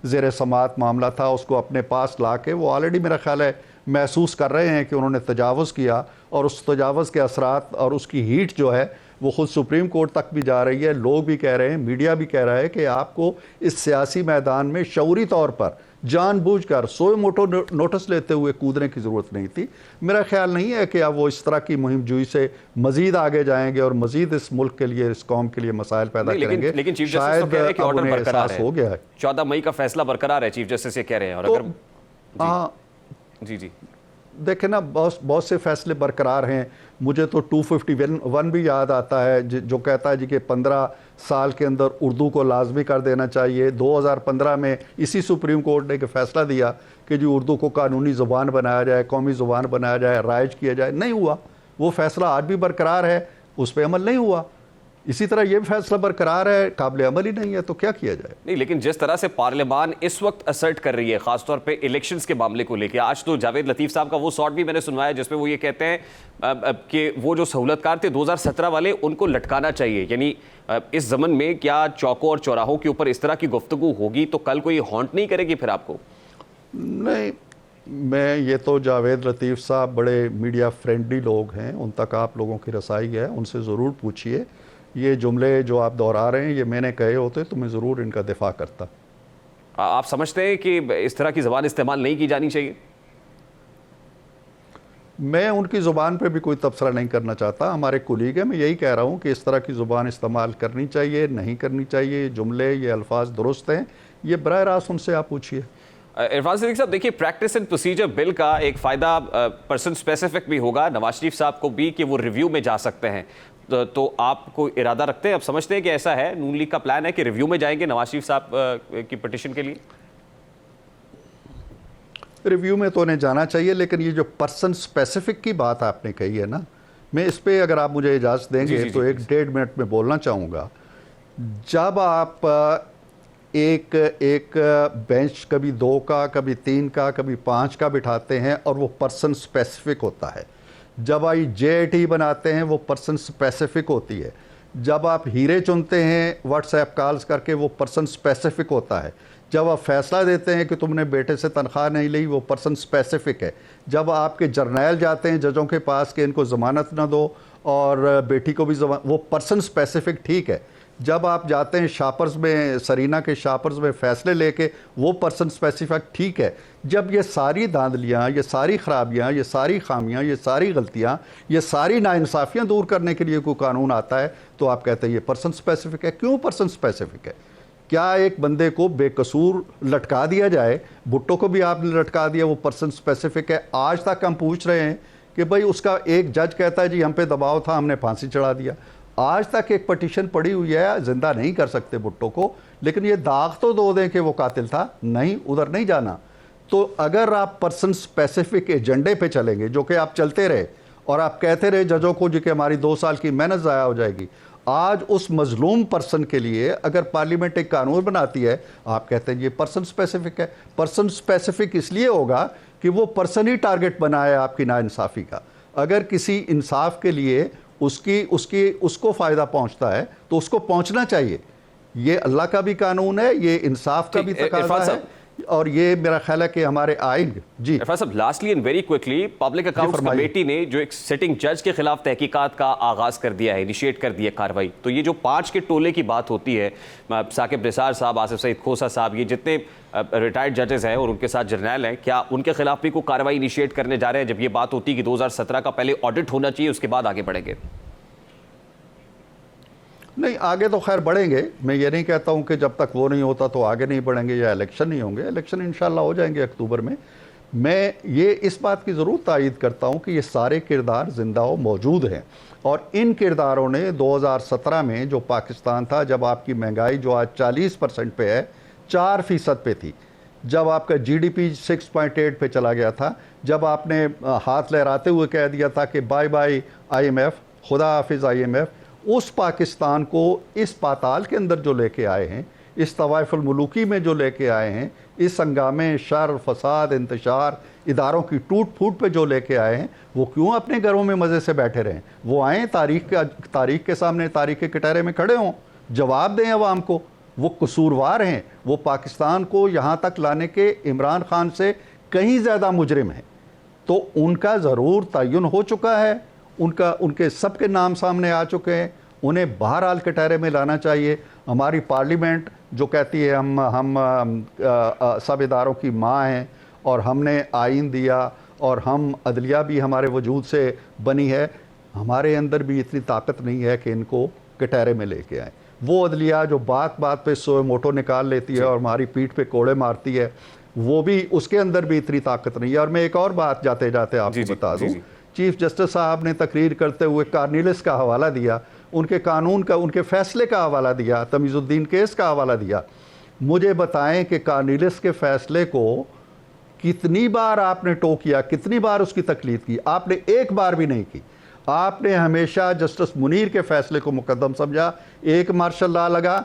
ज़ेर समाअत मामला था उसको अपने पास ला के, वो ऑलरेडी मेरा ख्याल है महसूस कर रहे हैं कि उन्होंने तजावुज़ किया, और उस तजावुज़ के असरात और उसकी हीट जो है वो ख़ुद सुप्रीम कोर्ट तक भी जा रही है। लोग भी कह रहे हैं, मीडिया भी कह रहा है कि आपको इस सियासी मैदान में शऊरी तौर पर जानबूझकर सोए मोटो नोटिस लेते हुए कूदने की ज़रूरत नहीं थी। मेरा ख्याल नहीं है कि अब वो इस तरह की मुहिम जुई से मज़ीद आगे जाएंगे और मज़ीद इस मुल्क के लिए, इस कौम के लिए मसाइल पैदा करेंगे। लेकिन चीफ जस्टिस तो कह रहे हैं कि ऑर्डर बरकरार है, हो गया है, 14 मई का फैसला बरकरार है, चीफ जस्टिस ये कह रहे हैं। और तो, अगर जी देखें ना, बहुत से फैसले बरकरार हैं। मुझे तो 251 भी याद आता है जो कहता है जी कि 15 साल के अंदर उर्दू को लाजमी कर देना चाहिए। 2015 में इसी सुप्रीम कोर्ट ने एक फ़ैसला दिया कि जी उर्दू को कानूनी ज़ुबान बनाया जाए, कौमी ज़ुबान बनाया जाए, राइज किया जाए। नहीं हुआ। वो फ़ैसला आज भी बरकरार है, उस पर अमल नहीं हुआ। इसी तरह ये फैसला बरकरार है, काबिल अमल ही नहीं है, तो क्या किया जाए? नहीं, लेकिन जिस तरह से पार्लियामान इस वक्त असर्ट कर रही है, खासतौर पे इलेक्शंस के मामले को लेकर, आज तो जावेद लतीफ़ साहब का वो शॉट भी मैंने सुनवाया जिसमें वो ये कहते हैं कि वो जो सहूलतकार थे 2017 वाले, उनको लटकाना चाहिए। यानी इस ज़मन में क्या चौकों और चौराहों के ऊपर इस तरह की गुफ्तगू होगी तो कल कोई हॉन्ट नहीं करेगी फिर आपको? नहीं, मैं ये तो जावेद लतीफ़ साहब बड़े मीडिया फ्रेंडली लोग हैं, उन तक आप लोगों की रसाई है, उनसे ज़रूर पूछिए। ये जुमले जो आप दोहरा रहे हैं ये मैंने कहे होते तो मैं ज़रूर इनका दिफा करता। आप समझते हैं कि इस तरह की ज़बान इस्तेमाल नहीं की जानी चाहिए? मैं उनकी ज़ुबान पे भी कोई तबसरा नहीं करना चाहता, हमारे कुलीग है। मैं यही कह रहा हूँ कि इस तरह की ज़ुबान इस्तेमाल करनी चाहिए, नहीं करनी चाहिए। जुमले, ये अल्फाज दुरुस्त हैं, ये बराह रास्त उनसे आप पूछिए। इरफान सिद्दीकी साहब, देखिए प्रैक्टिस एंड प्रोसीजर बिल का एक फ़ायदा पर्सन स्पेसिफिक भी होगा नवाज शरीफ साहब को भी कि वो रिव्यू में जा सकते हैं। तो आप कोई इरादा रखते हैं, अब समझते हैं कि ऐसा है, नून लीग का प्लान है कि रिव्यू में जाएंगे नवाज शरीफ साहब की पिटीशन के लिए? रिव्यू में तो उन्हें जाना चाहिए, लेकिन ये जो पर्सन स्पेसिफिक की बात आपने कही है ना, मैं इस पे अगर आप मुझे इजाज़त देंगे तो 1-1.5 मिनट में बोलना चाहूँगा। जब आप एक बेंच कभी 2 का, कभी 3 का, कभी 5 का बिठाते हैं और वो पर्सन स्पेसिफिक होता है, जब आप JIT बनाते हैं वो पर्सन स्पेसिफिक होती है, जब आप हीरे चुनते हैं व्हाट्सएप कॉल्स करके वो पर्सन स्पेसिफिक होता है, जब आप फैसला देते हैं कि तुमने बेटे से तनख्वाह नहीं ली वो पर्सन स्पेसिफिक है, जब आपके जर्नैल जाते हैं जजों के पास कि इनको ज़मानत ना दो और बेटी को भी वो पर्सन स्पेसिफिक ठीक है, जब आप जाते हैं शापर्स में, सरीना के शापर्स में फ़ैसले लेके वो पर्सन स्पेसिफिक ठीक है। जब ये सारी धांधलियाँ, ये सारी ख़राबियाँ, ये सारी खामियाँ, ये सारी गलतियाँ, ये सारी नाइंसाफ़ियाँ दूर करने के लिए कोई कानून आता है तो आप कहते हैं ये पर्सन स्पेसिफिक है। क्यों पर्सन स्पेसिफिक है? क्या एक बंदे को बेकसूर लटका दिया जाए? भुट्टो को भी आपने लटका दिया, वो पर्सन स्पेसिफिक है। आज तक हम पूछ रहे हैं कि भाई उसका एक जज कहता है जी हम पे दबाव था, हमने फांसी चढ़ा दिया। आज तक एक पटिशन पड़ी हुई है, जिंदा नहीं कर सकते भुट्टो को, लेकिन ये दाग तो दो दें कि वो कातिल था, नहीं, उधर नहीं जाना। तो अगर आप पर्सन स्पेसिफिक एजेंडे पे चलेंगे, जो कि आप चलते रहे और आप कहते रहे जजों को जी कि हमारी 2 साल की मेहनत ज़ाया हो जाएगी, आज उस मजलूम पर्सन के लिए अगर पार्लियामेंट एक कानून बनाती है, आप कहते हैं ये पर्सन स्पेसिफिक है। पर्सन स्पेसिफिक इसलिए होगा कि वो पर्सन ही टारगेट बना है आपकी नाइंसाफ़ी का। अगर किसी इंसाफ के लिए उसको फ़ायदा पहुंचता है तो उसको पहुंचना चाहिए। ये अल्लाह का भी कानून है, ये इंसाफ का भी तकाज़ा है, और ये मेरा ख्याल है कि हमारे आइन। जी इरफान साहब, lastly and very quickly, public accounts committee ने जो एक सिटिंग जज के खिलाफ तहकीकात का आगाज कर दिया है, इनिशिएट कर दिया कार्रवाई, तो ये जो 5 के टोले की बात होती है, साकिब निसार साहब, आसिफ सईद खोसा साहब, ये जितने रिटायर्ड जजेस हैं और उनके साथ जर्नैल हैं, क्या उनके खिलाफ भी कोई कार्रवाई इनिशिएट करने जा रहे हैं? जब ये बात होती है कि 2017 का पहले ऑडिट होना चाहिए, उसके बाद आगे बढ़ेंगे। नहीं, आगे तो खैर बढ़ेंगे। मैं ये नहीं कहता हूँ कि जब तक वो नहीं होता तो आगे नहीं बढ़ेंगे या इलेक्शन नहीं होंगे। इलेक्शन इंशाल्लाह हो जाएंगे अक्टूबर में। मैं ये इस बात की ज़रूर तायीद करता हूँ कि ये सारे किरदार ज़िंदा व मौजूद हैं, और इन किरदारों ने 2017 में जो पाकिस्तान था, जब आपकी महंगाई जो आज 40% पे है, 4% पे थी, जब आपका GDP 6.8 पे चला गया था, जब आपने हाथ लहराते हुए कह दिया था कि बाय बाय IMF, खुदा हाफिज़ IMF, उस पाकिस्तान को इस पाताल के अंदर जो लेके आए हैं, इस तवाइफुल मुलूकी में जो लेके आए हैं, इस हंगामे, शर, फसाद, इंतशार, इदारों की टूट फूट पे जो लेके आए हैं, वो क्यों अपने घरों में मज़े से बैठे रहें? वो आएँ, तारीख के सामने, तारीख के कटहरे में खड़े हों, जवाब दें अवाम को। वो कसूरवार हैं, वो पाकिस्तान को यहाँ तक लाने के इमरान खान से कहीं ज़्यादा मुजरिम हैं। तो उनका ज़रूर तयन हो चुका है, उनके सब के नाम सामने आ चुके हैं, उन्हें बहरहाल कटहरे में लाना चाहिए। हमारी पार्लियामेंट जो कहती है हम सब इदारों की माँ हैं और हमने आइन दिया और हम अदलिया भी हमारे वजूद से बनी है, हमारे अंदर भी इतनी ताकत नहीं है कि इनको कटहरे में लेके आए। वो अदलिया जो बात बात पे सोए मोटो निकाल लेती है और हमारी पीठ पे कोड़े मारती है, वो भी, उसके अंदर भी इतनी ताकत नहीं है। और मैं एक और बात जाते जाते आपको बता दूँ, चीफ जस्टिस साहब ने तकरीर करते हुए कार्निलिस का हवाला दिया, उनके कानून का, उनके फैसले का हवाला दिया, तमीज़ुद्दीन केस का हवाला दिया। मुझे बताएं कि कार्निलिस के फैसले को कितनी बार आपने टो किया, कितनी बार उसकी तकलीद की? आपने एक बार भी नहीं की। आपने हमेशा जस्टिस मुनीर के फैसले को मुकद्दम समझा। एक मार्शल लॉ लगा,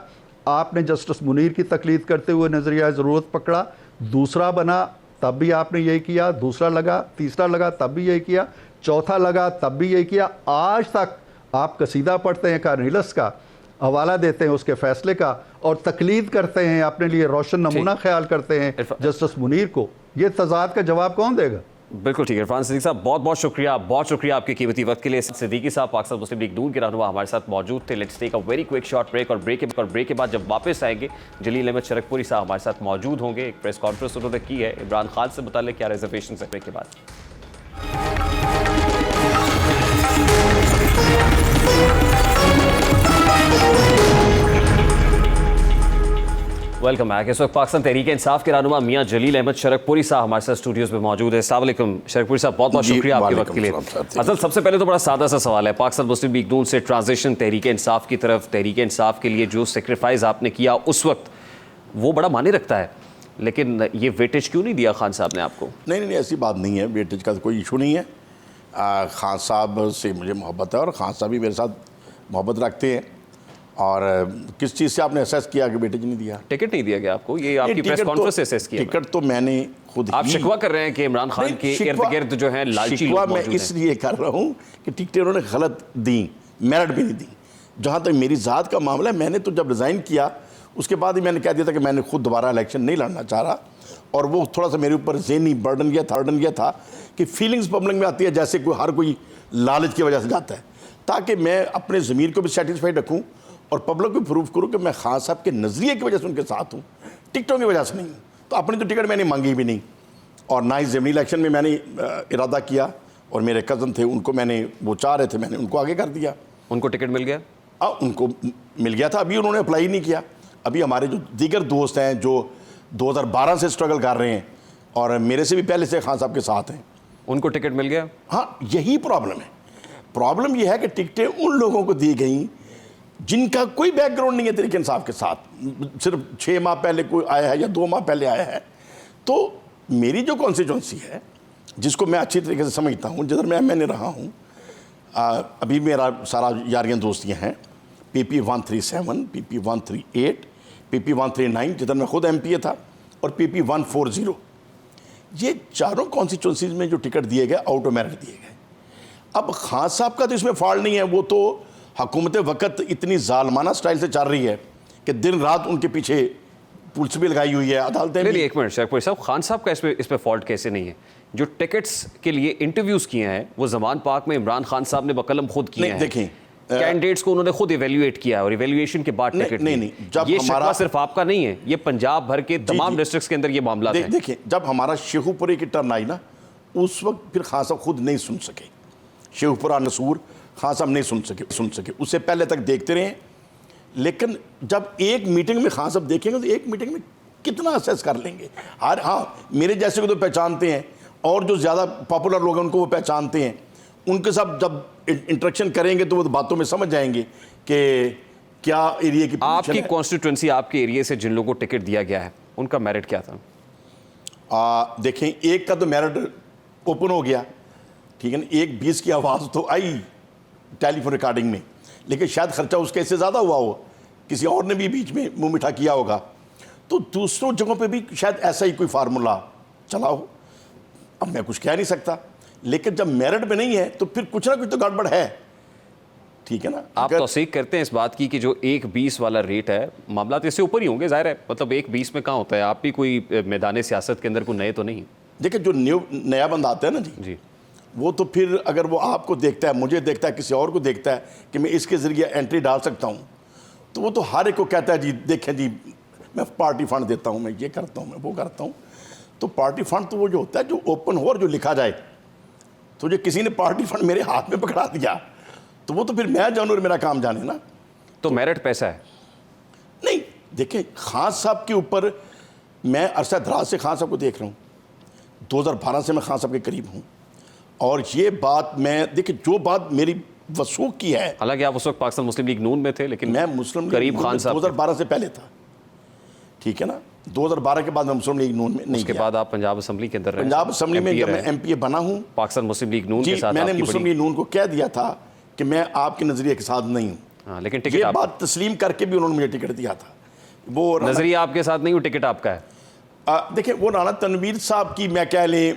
आपने जस्टिस मुनीर की तकलीद करते हुए नज़रिया ज़रूरत पकड़ा, दूसरा बना तब भी आपने यही किया, दूसरा लगा, तीसरा लगा तब भी यही किया, चौथा लगा तब भी यही किया। आज तक आप कसीदा पढ़ते हैं कार्निलिस का, हवाला देते हैं उसके फैसले का और तकलीद करते हैं, अपने लिए रोशन नमूना ख्याल करते हैं जस्टिस मुनीर को। ये तजाद का जवाब कौन देगा? बिल्कुल ठीक है। इरफान सिद्दीकी साहब, बहुत शुक्रिया आपके कीमती वक्त के लिए। सिद्दीकी साहब पाकिस्तान मुस्लिम लीग नून के रहनुमा हमारे साथ मौजूद थे। Let's take a very quick short break, और ब्रेक के बाद जब वापस आएंगे जलील अहमद शरकपुरी साहब हमारे साथ मौजूद होंगे। एक प्रेस कॉन्फ्रेंस उन्होंने की है इमरान खान से मुताल्लिक, क्या रिजर्वेशन है। ब्रेक के बाद वेलकम बैक। इस वक्त पाकिस्तान तहरीक इंसाफ के रहनुमा मियां जलील अहमद शरकपुरी साहब हमारे साथ स्टूडियोज में मौजूद है। अस्सलाम वालेकुम शरकपुरी साहब, बहुत बहुत शुक्रिया आपके वक्त के लिए। असल सबसे पहले तो बड़ा सादा सा सवाल है, पाकिस्तान मुस्लिम लीग नून से ट्रांजिशन तहरीक इंसाफ की तरफ, तहरीक इंसाफ के लिए जो सेक्रीफाइस आपने किया उस वक्त वो बड़ा माने रखता है, लेकिन ये वेटेज क्यों नहीं दिया खान साहब ने आपको? नहीं, ऐसी बात नहीं है, वेटेज का कोई इशू नहीं है। खान साहब से मुझे मोहब्बत है और खान साहब भी मेरे साथ मोहब्बत रखते हैं। और किस चीज़ से आपने असेस किया कि वेटेज नहीं दिया? टिकट नहीं दिया गया आपको, ये आपकी प्रेस कॉन्फ्रेंस से असेस किया? टिकट तो मैंने खुद आप शिकवा कर रहे हैं कि इमरान खान के इर्द गिर्द जो है लालची लोग शिकवा मैं मौजूद हैं। इसलिए कर रहा हूँ कि टिकटें उन्होंने गलत दी, मेरिट भी नहीं दी। जहाँ तक मेरी ज़ात का मामला है, मैंने तो जब रिज़ाइन किया उसके बाद ही मैंने कह दिया था कि मैंने खुद दोबारा इलेक्शन नहीं लड़ना चाह रहा। और वो थोड़ा सा मेरे ऊपर ज़हनी बर्डन गया था कि फीलिंग्स पब्लिक में आती है जैसे हर कोई लालच की वजह से जाता है, ताकि मैं अपने ज़मीर को भी सेटिस्फाइड रखूँ और पब्लिक को प्रूव करूँ कि मैं खान साहब के नज़रिए की वजह से उनके साथ हूँ, टिकटों की वजह से नहीं हूँ। तो अपनी तो टिकट मैंने मांगी भी नहीं, और ना ही ज़मीनी इलेक्शन में मैंने इरादा किया। और मेरे कज़न थे, उनको मैंने, वो चाह रहे थे, मैंने उनको आगे कर दिया। उनको टिकट मिल गया? उनको मिल गया था, अभी उन्होंने अप्लाई नहीं किया। अभी हमारे जो दीगर दोस्त हैं जो 2012 से स्ट्रगल कर रहे हैं और मेरे से भी पहले से खान साहब के साथ हैं, उनको टिकट मिल गया? हाँ, यही प्रॉब्लम है। प्रॉब्लम यह है कि टिकटें उन लोगों को दी गई जिनका कोई बैकग्राउंड नहीं है तहरीक इंसाफ के साथ, सिर्फ 6 माह पहले कोई आया है या 2 माह पहले आया है। तो मेरी जो कॉन्स्टिट्यूंसी है, जिसको मैं अच्छी तरीके से समझता हूँ, जिधर मैंने रहा हूँ, अभी मेरा सारा यारियाँ दोस्तियाँ हैं, PP 137, PP 138, PP 139, जिधर मैं खुद MP था, और PP 140, ये चारों कॉन्स्टिट्यूंसीज में जो टिकट दिए गए आउट ऑफ मेरिट दिए गए। अब खान साहब का तो इसमें फॉल्ट नहीं है, वो तो हुकूमत वक़्त इतनी जालमाना स्टाइल से चल रही है कि दिन रात उनके पीछे पुलिस भी लगाई हुई है, अदालतें भी। एक मिनट शरकपुरी साहब, खान साहब का इसमें फॉल्ट कैसे नहीं है? जो टिकट्स के लिए इंटरव्यूज किए हैं वो जमान पाक में इमरान खान साहब ने बकलम खुद किए हैं। देखें, कैंडिडेट्स को उन्होंने खुद इवेल्युएट किया है और इवेल्युएशन के बाद टिकट नहीं, जब ये हमारा शिकवा सिर्फ आपका नहीं है, ये पंजाब भर के तमाम डिस्ट्रिक्ट्स के अंदर ये मामला है। देखिए, जब हमारा शेखुपुरे की टर्न आई ना, उस वक्त फिर खान साहब खुद नहीं सुन सके, शेखुपुरा नसूर खान साहब नहीं सुन सके, उससे पहले तक देखते रहे। लेकिन जब एक मीटिंग में खान साहब देखेंगे तो एक मीटिंग में कितना असेस कर लेंगे। हाँ, मेरे जैसे को तो पहचानते हैं, और जो ज़्यादा पॉपुलर लोग हैं उनको वो पहचानते हैं। उनके साथ जब इंटरेक्शन करेंगे तो वो बातों में समझ जाएंगे कि क्या एरिया की आपकी कॉन्स्टिट्यूंसी, आपके एरिया से जिन लोगों को टिकट दिया गया है उनका मेरिट क्या था? देखें, एक का तो मेरिट ओपन हो गया, ठीक है ना, 1-20 की आवाज़ तो आई टेलीफोन रिकॉर्डिंग में, लेकिन शायद खर्चा उसके इससे ज़्यादा हुआ हो, किसी और ने भी बीच में मुंह मीठा किया होगा। तो दूसरों जगहों पे भी शायद ऐसा ही कोई फार्मूला चला हो। अब मैं कुछ कह नहीं सकता, लेकिन जब मेरिट में नहीं है तो फिर कुछ ना कुछ तो गड़बड़ है, ठीक है ना। आप तौसीक करते हैं इस बात की कि जो 1-20 वाला रेट है, मामला तो इससे ऊपर ही होंगे, जाहिर है, मतलब 1-20 में कहाँ होता है। आप भी कोई मैदान सियासत के अंदर कोई नए तो नहीं? देखिए, जो नया बंदा आता है ना जी, वो तो फिर अगर वो आपको देखता है, मुझे देखता है, किसी और को देखता है कि मैं इसके ज़रिए एंट्री डाल सकता हूँ, तो वो तो हर एक को कहता है जी देखें जी मैं पार्टी फंड देता हूँ, मैं ये करता हूँ, मैं वो करता हूँ। तो पार्टी फंड तो वो जो होता है जो ओपन हो और जो लिखा जाए, तो जो किसी ने पार्टी फंड मेरे हाथ में पकड़ा दिया तो वो तो फिर मैं जानूँ और मेरा काम जाने ना। तो मेरिट पैसा है? नहीं, देखिए, खान साहब के ऊपर मैं अरसा दराज से खान साहब को देख रहा हूँ, 2012 से मैं खान साहब के करीब हूँ, और ये बात मैं, देखिए, जो बात मेरी वसूख की है, हालांकि आप उस वक्त पाकिस्तान मुस्लिम लीग नून में थे, लेकिन मैं मुस्लिम करीब खान साहब 2012 से पहले था, ठीक है ना। 2012 के बाद मैं मुस्लिम लीग नून में नहीं, उसके बाद आप पंजाब असेंबली के अंदर रहे। पंजाब असेंबली में जब मैं MP बना हूँ, पाकिस्तान मुस्लिम लीग नून के साथ मैंने मुस्लिम लीग नून को कह दिया था कि मैं आपके नजरिए के साथ नहीं हूँ। हाँ, लेकिन टिकट ये बात तस्लीम करके भी उन्होंने मुझे टिकट दिया था। वो नजरिया आपके साथ नहीं, वो टिकट आपका है। देखिए, वो राना तनवीर साहब की मैं कह लें,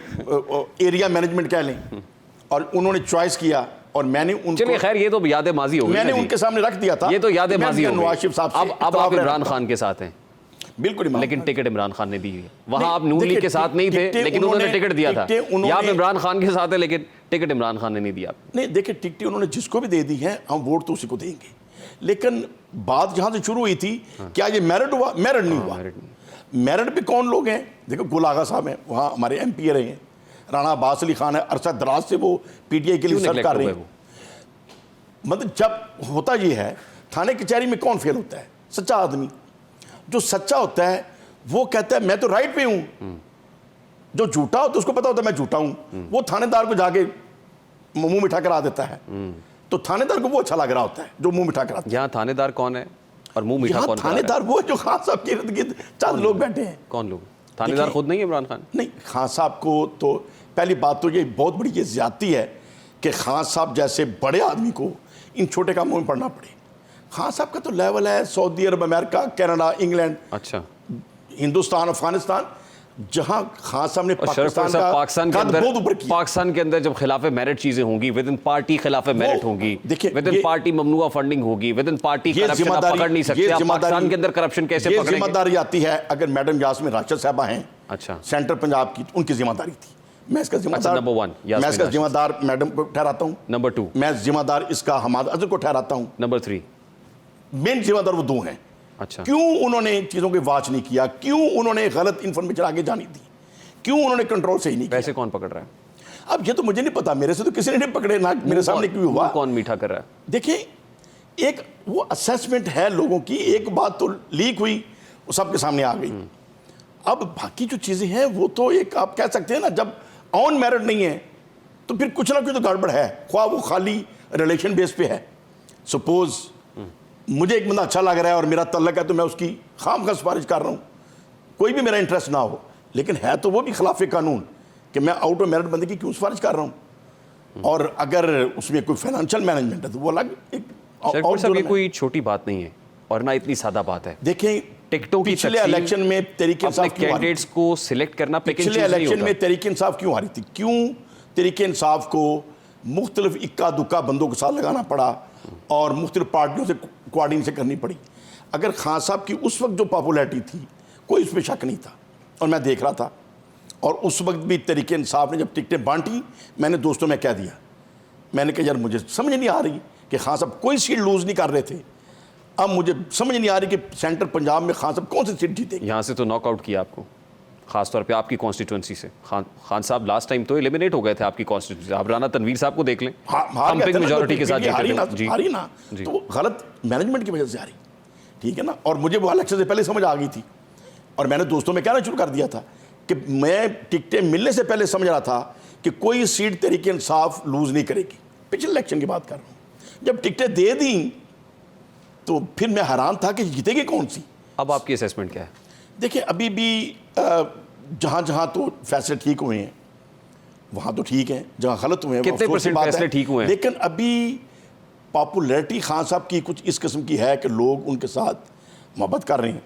एरिया मैनेजमेंट कह लें, और उन्होंने चॉइस किया और मैंने उनको, चलिए खैर, ये तो याद माजी हो गई, मैंने उनके सामने रख दिया था, ये तो याद माजी हो गई। नवाज शरीफ साहब से अब आप इमरान खान के साथ हैं, बिल्कुल, लेकिन टिकट इमरान खान ने दी है। वहां आप नून लीग के साथ नहीं थे, लेकिन उन्होंने टिकट दिया था। यहाँ आप इमरान खान के साथ है, लेकिन टिकट इमरान खान ने नहीं दिया। नहीं, देखिए, टिकटें उन्होंने जिसको भी दे दी हैं, हम वोट तो उसी को देंगे, लेकिन बात जहां से शुरू हुई थी, क्या ये मेरिट हुआ? मेरिट नहीं हुआ। मेरिट पे कौन लोग हैं? देखो, गुल आगा साहब हैं, वहाँ हमारे MP रहे हैं, राणा अब्बास अली खान है, अरशद दराज से वो PTI के लिए सर्व कर रहे हैं। मतलब जब होता ये है, थाने कचहरी में कौन फेल होता है? सच्चा आदमी। जो सच्चा होता है वो कहता है मैं तो राइट पे हूं, जो झूठा होता है उसको पता होता है मैं झूठा हूं, वो थानेदार को जाके मुंह मिठा करा देता है। तो थानेदार को वो अच्छा लग रहा होता है जो मुंह मिठा कराता है। यहाँ थानेदार कौन है और मुंह मीठा कौन करा रहा है? थानेदार वो है जो खान साहब के इर्द गिर्द चंद लोग बैठे हैं। कौन लोग? थानेदार खुद नहीं है इमरान खान? नहीं, खान साहब को तो पहली बात तो ये बहुत बड़ी ये ज्यादती है कि खान साहब जैसे बड़े आदमी को इन छोटे कामों में पड़ना पड़े। खान साहब का तो लेवल है सऊदी अरब, अमेरिका, कनाडा, इंग्लैंड, अच्छा, हिंदुस्तान, अफगानिस्तान, जहां खान साहब ने पाकिस्तान का पाकिस्तान के कद अंदर बहुत ऊपर किया। पाकिस्तान के अंदर जब खिलाफ मेरिट चीजें होंगी, विद इन पार्टी खिलाफ मेरिट होगी, देखिए, विद इन पार्टी ममनुआ फंडिंग होगी, विद इन पार्टी करप्शन आप पकड़ नहीं सकते। आप पाकिस्तान के अंदर करप्शन कैसे ये पकड़ेंगे? जिम्मेदारी आती है अगर मैडम यास्मीन राशिद साहबा हैं, अच्छा, सेंट्रल पंजाब की, उनकी जिम्मेदारी थी। मैं इसका जिम्मेदार नंबर 1 मैं इसका जिम्मेदार मैडम को ठहराता हूं। नंबर 2 मैं जिम्मेदार इसका हमाद अजहर को ठहराता हूं। नंबर 3 मेन जिम्मेदार वो दो हैं। अच्छा, क्यों उन्होंने चीजों की वाच नहीं किया, क्यों उन्होंने गलत इन्फॉर्मेशन आगे जानी दी, क्यों उन्होंने कंट्रोल सही नहीं किया? पैसे कौन पकड़ रहा है? अब ये तो मुझे नहीं पता, मेरे से तो किसी ने नहीं पकड़े ना मेरे सामने क्यों हुआ। कौन मीठा कर रहा है? देखिए, एक वो असेसमेंट है लोगों की, एक बात तो लीक हुई वो सबके सामने आ गई। अब बाकी जो चीजें हैं वो तो एक आप कह सकते हैं ना, जब ऑन मेरिट नहीं है तो फिर कुछ ना कुछ तो गड़बड़ है, ख्वाह वो खाली रिलेशन बेस पे है। सपोज मुझे एक बंदा अच्छा लग रहा है और मेरा तल्लक है तो मैं उसकी खाम खा सिफारिश कर रहा हूं, कोई भी मेरा इंटरेस्ट ना हो, लेकिन है तो वो भी खिलाफ कानून कि मैं आउट ऑफ मेरिट बंदे की क्यों सिफारिश कर रहा हूं। और अगर उसमें कोई फाइनेंशियल मैनेजमेंट है तो वो अलग एक शेरपुर साहब, ये कोई छोटी बात नहीं है और ना इतनी सादा बात है। देखें, टिकटों की पिछले इलेक्शन में तरीके अपने कैंडिडेट्स को सिलेक्ट करना पिछले इलेक्शन में तरीके इंसाफ क्यों हारी थी? क्यों तरीके इंसाफ को मुख्तलिफ इक्का दुक्का बंदों के साथ लगाना पड़ा और मुख्तलिफ पार्टियों से कोऑर्डिनेशन करनी पड़ी? अगर खान साहब की उस वक्त जो पॉपुलैरिटी थी कोई इस पर शक नहीं था और मैं देख रहा था। और उस वक्त भी तरीके इंसाफ ने जब टिकटें बांटी, मैंने दोस्तों में कह दिया, मैंने कहा यार मुझे समझ नहीं आ रही कि खान साहब कोई सीट लूज नहीं कर रहे थे, अब मुझे समझ नहीं आ रही कि सेंट्रल पंजाब में खान साहब कौन सी सीट जीतेंगे। यहाँ से तो नॉकआउट किया आपको, खासतौर पे आपकी कॉन्स्टिट्यूंसी से। खान साहब लास्ट टाइम तो एलिमिनेट हो गए थे आपकी कॉन्स्टिट्यूंसी से। आप राना तनवीर साहब को देख लें, पंपिंग मेजॉरिटी के साथ हारी ना, तो गलत मैनेजमेंट की वजह से हारी, ठीक है ना। और मुझे वो इलेक्शन से पहले समझ आ गई थी और मैंने दोस्तों में कहना शुरू कर दिया था कि मैं टिकटें मिलने से पहले समझ रहा था कि कोई सीट तरीके इंसाफ लूज नहीं करेगी। पिछले इलेक्शन की बात कर रहा हूँ, जब टिकटें दे दी तो फिर मैं हैरान था कि जीतेगी कौन सी। अब आपकी असेसमेंट क्या है? देखिए, अभी भी जहाँ जहाँ तो फैसले ठीक हुए हैं वहाँ तो ठीक है, जहाँ गलत हुए हैं कितने परसेंट फैसले ठीक हुए हैं? लेकिन अभी पॉपुलैरिटी खान साहब की कुछ इस किस्म की है कि लोग उनके साथ मोहब्बत कर रहे हैं,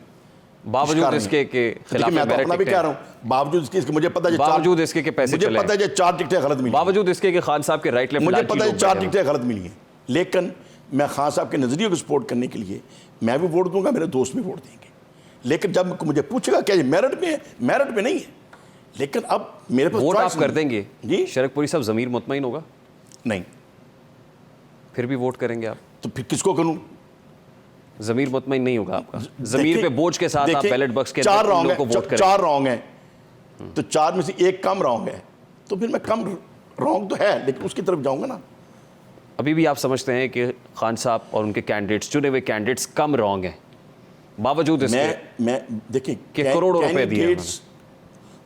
बावजूद इसके के खिलाफ मैं तो अपना भी कह रहा हूँ, बावजूद इसके मुझे पता है बावजूद इसके के पैसे मुझे पता है 4 टिकटें गलत मिली, बावजूद इसके कि खान साहब के राइट लेफ्ट मुझे पता है 4 टिकटें गलत मिली हैं, लेकिन मैं खान साहब के नजरिए को सपोर्ट करने के लिए मैं भी वोट दूंगा, मेरे दोस्त भी वोट देंगे। लेकिन जब मुझे पूछेगा क्या ये मेरिट में है, मेरिट में नहीं है, लेकिन अब मेरे पास वोट आप कर देंगे जी। शरकपुरी साहब ज़मीर मुतमईन होगा? नहीं। फिर भी वोट करेंगे आप? तो फिर किसको करूं? ज़मीर मुतमईन नहीं होगा आपका, ज़मीर पे बोझ के साथ आप बैलेट बॉक्स के 4 रॉन्ग को वोट करें। 4 रॉन्ग है तो 4 में से 1 कम रॉन्ग है, तो फिर मैं कम रॉन्ग तो है लेकिन उसकी तरफ जाऊंगा ना। अभी भी आप समझते हैं कि खान साहब और उनके कैंडिडेट्स, चुने हुए कैंडिडेट्स कम रॉन्ग हैं बावजूद इसके? मैं देखिए कि करोड़ों रुपए दिए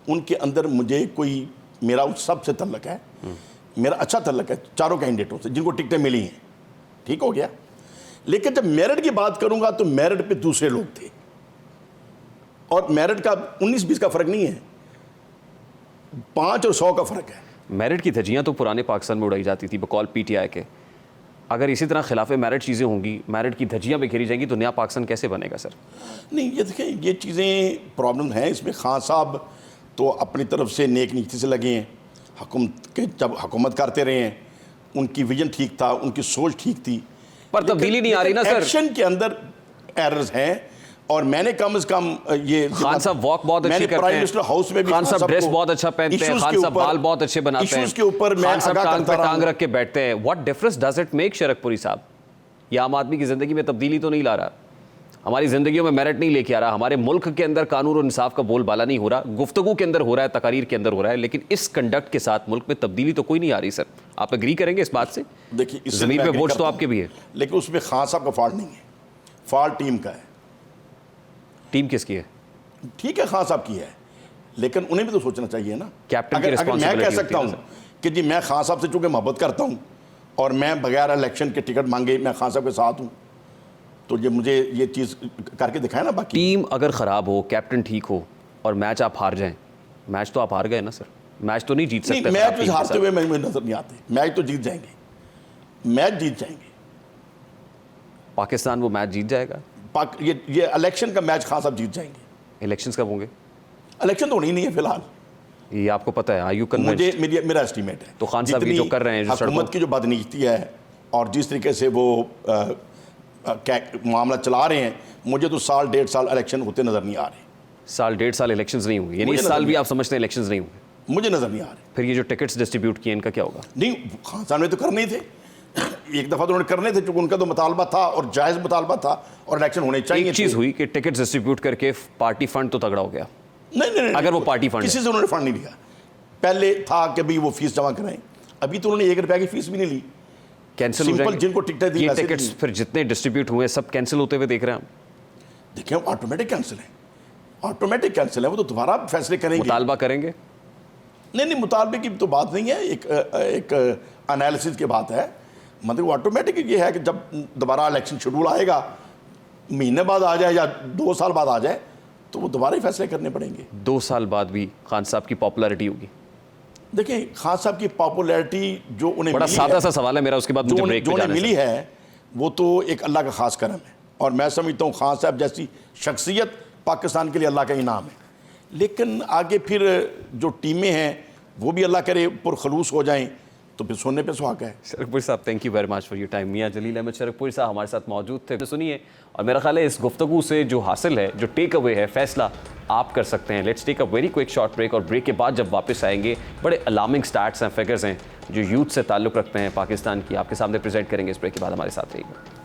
उनके अंदर मुझे कोई मेरा उस सबसे तल्लक है, मेरा अच्छा तल्लक है चारों कैंडिडेटों से जिनको टिकटें मिली हैं, ठीक हो गया। लेकिन जब मेरिट की बात करूंगा तो मेरिट पे दूसरे लोग थे और मेरिट का 19-20 का फर्क नहीं है, 5 और 100 का फर्क है। मेरिट की धज्जियां तो पुराने पाकिस्तान में उड़ाई जाती थी बकौल पीटीआई के। अगर इसी तरह खिलाफ मेरिट चीज़ें होंगी, मेरिट की धज्जियां बिखेरी जाएंगी तो नया पाकिस्तान कैसे बनेगा सर? नहीं, ये देखें, ये चीज़ें प्रॉब्लम है इसमें। खान साहब तो अपनी तरफ से नेक नीति से लगे हैं, हुकूमत के जब हुकूमत करते रहे हैं, उनकी विजन ठीक था, उनकी सोच ठीक थी, पर तब्दीली नहीं आ रही ना सर। एक्शन के अंदर एरर्स हैं और मैंने कम से कम ये खान साहब वॉक बहुत अच्छी करते हैं, प्राइम मिनिस्टर हाउस में भी खान साहब ड्रेस बहुत अच्छा पहनते हैं, खान साहब बाल बहुत अच्छे बनाते हैं, इश्यूज के ऊपर मैं खान साहब आगाह टांग पे करता टांग रहा रख के बैठते हैं। What difference does it make Sharakpuri साहब? ये आम आदमी की जिंदगी में तब्दीली तो नहीं ला रहा, हमारी जिंदगियों में मेरिट नहीं लेके आ रहा, हमारे मुल्क के अंदर कानून और इंसाफ का बोलबाला नहीं हो रहा, गुफ्तगू के अंदर हो रहा है, तकारीर के अंदर हो रहा है, लेकिन इस कंडक्ट के साथ मुल्क में तब्दीली तो कोई नहीं आ रही सर। आप एग्री करेंगे इस बात से? देखिए, जमीन पे वोट तो आपके भी है, लेकिन उसमें खान साहब का फॉल्ट नहीं है, फॉल्ट टीम का है। टीम किसकी है? ठीक है, खान साहब की है, लेकिन उन्हें भी तो सोचना चाहिए ना। कैप्टन की अगर मैं रिस्पॉन्सिबिलिटी कह सकता होती है हूँ कि जी मैं खान साहब से चूंकि मोहब्बत करता हूँ और मैं बगैर इलेक्शन के टिकट मांगे मैं खान साहब के साथ हूँ, तो ये मुझे ये चीज़ करके दिखाए ना। बाकी टीम अगर ख़राब हो, कैप्टन ठीक हो और मैच आप हार जाएं, मैच तो आप हार गए ना सर, मैच तो नहीं जीत सकते। मैच भी हारते हुए मुझे नजर नहीं आते, मैच तो जीत जाएंगे, मैच जीत जाएंगे। पाकिस्तान वो मैच जीत जाएगा। ये इलेक्शन का मैच खान साहब जीत जाएंगे। इलेक्शंस कब होंगे? इलेक्शन तो होनी नहीं है फिलहाल, ये आपको पता है? आर यू मुझे कन्विंस्ड? मेरा एस्टीमेट है। तो खान साहब ये जो कर रहे हैं, जो हुकूमत की जो बदनीयती है और जिस तरीके से वो मामला चला रहे हैं, मुझे तो साल 1.5 साल इलेक्शन होते नजर नहीं आ रहे। साल 1.5 साल इलेक्शंस नहीं होंगे, यानी इस साल भी आप समझते हैं इलेक्शंस नहीं होंगे? मुझे नजर नहीं आ रहे। फिर ये जो टिकट्स डिस्ट्रीब्यूट किए इनका क्या होगा? नहीं, खान साहब ने तो करने थे, एक दफ़ा तो उन्होंने करने थे क्योंकि उनका तो मुतालबा था और जायज़ मुतालबा था और इलेक्शन होने चाहिए। एक चीज़ हुई कि टिकट्स डिस्ट्रीब्यूट करके पार्टी फंड तो तगड़ा हो गया। नहीं, अगर वो पार्टी फंड किसी से उन्होंने फंड नहीं लिया। पहले था कि भाई वो फीस जमा कराएं, अभी तो उन्होंने 1 रुपये की फीस भी नहीं ली। कैंसिल हो सिंपल जाएंगे जिनको टिकटें दी ये वैसे टिकट्स, दी। फिर जितने डिस्ट्रीब्यूट हुए सब कैंसिल होते हुए देख रहे हैं हम। देखिए ऑटोमेटिक कैंसिल है, ऑटोमेटिक कैंसिल है, वो तो दोबारा फैसले करेंगे। मुतालबा करेंगे? नहीं, मुतालबे की तो बात नहीं है, एक एनालिसिस की बात है। मतलब ऑटोमेटिक ये है कि जब दोबारा इलेक्शन शेड्यूल आएगा, महीने बाद आ जाए या 2 साल बाद आ जाए, तो वो दोबारा ही फैसले करने पड़ेंगे। 2 साल बाद भी खान साहब की पॉपुलैरिटी होगी? देखिए खान साहब की पॉपुलैरिटी जो उन्हें बड़ा मिली सादा है, सा सवाल है मेरा, उसके बाद मुझे ब्रेक पे जो उन्हें जाना मिली है। है वो तो एक अल्लाह का खास करम है और मैं समझता हूँ खान साहब जैसी शख्सियत पाकिस्तान के लिए अल्लाह का इनाम है। लेकिन आगे फिर जो टीमें हैं वो भी अल्लाह करे पुरखलूस हो जाएं, तो फिर सोने पे सुहागा है। Sharakpur sahab, thank you very much for your time. Mian Jalil Ahmed Sharakpur sahab हमारे साथ मौजूद थे, तो सुनिए, और मेरा ख्याल है इस गुफ्तगू से जो हासिल है, जो टेक अवे है, फैसला आप कर सकते हैं। Let's take a very quick short break, और ब्रेक के बाद जब वापस आएंगे बड़े अलार्मिंग स्टैट्स हैं, फिगर्स हैं जो यूथ से ताल्लुक़ रखते हैं पाकिस्तान की, आपके सामने प्रेजेंट करेंगे। इस ब्रेक के बाद हमारे साथ रहिएगा।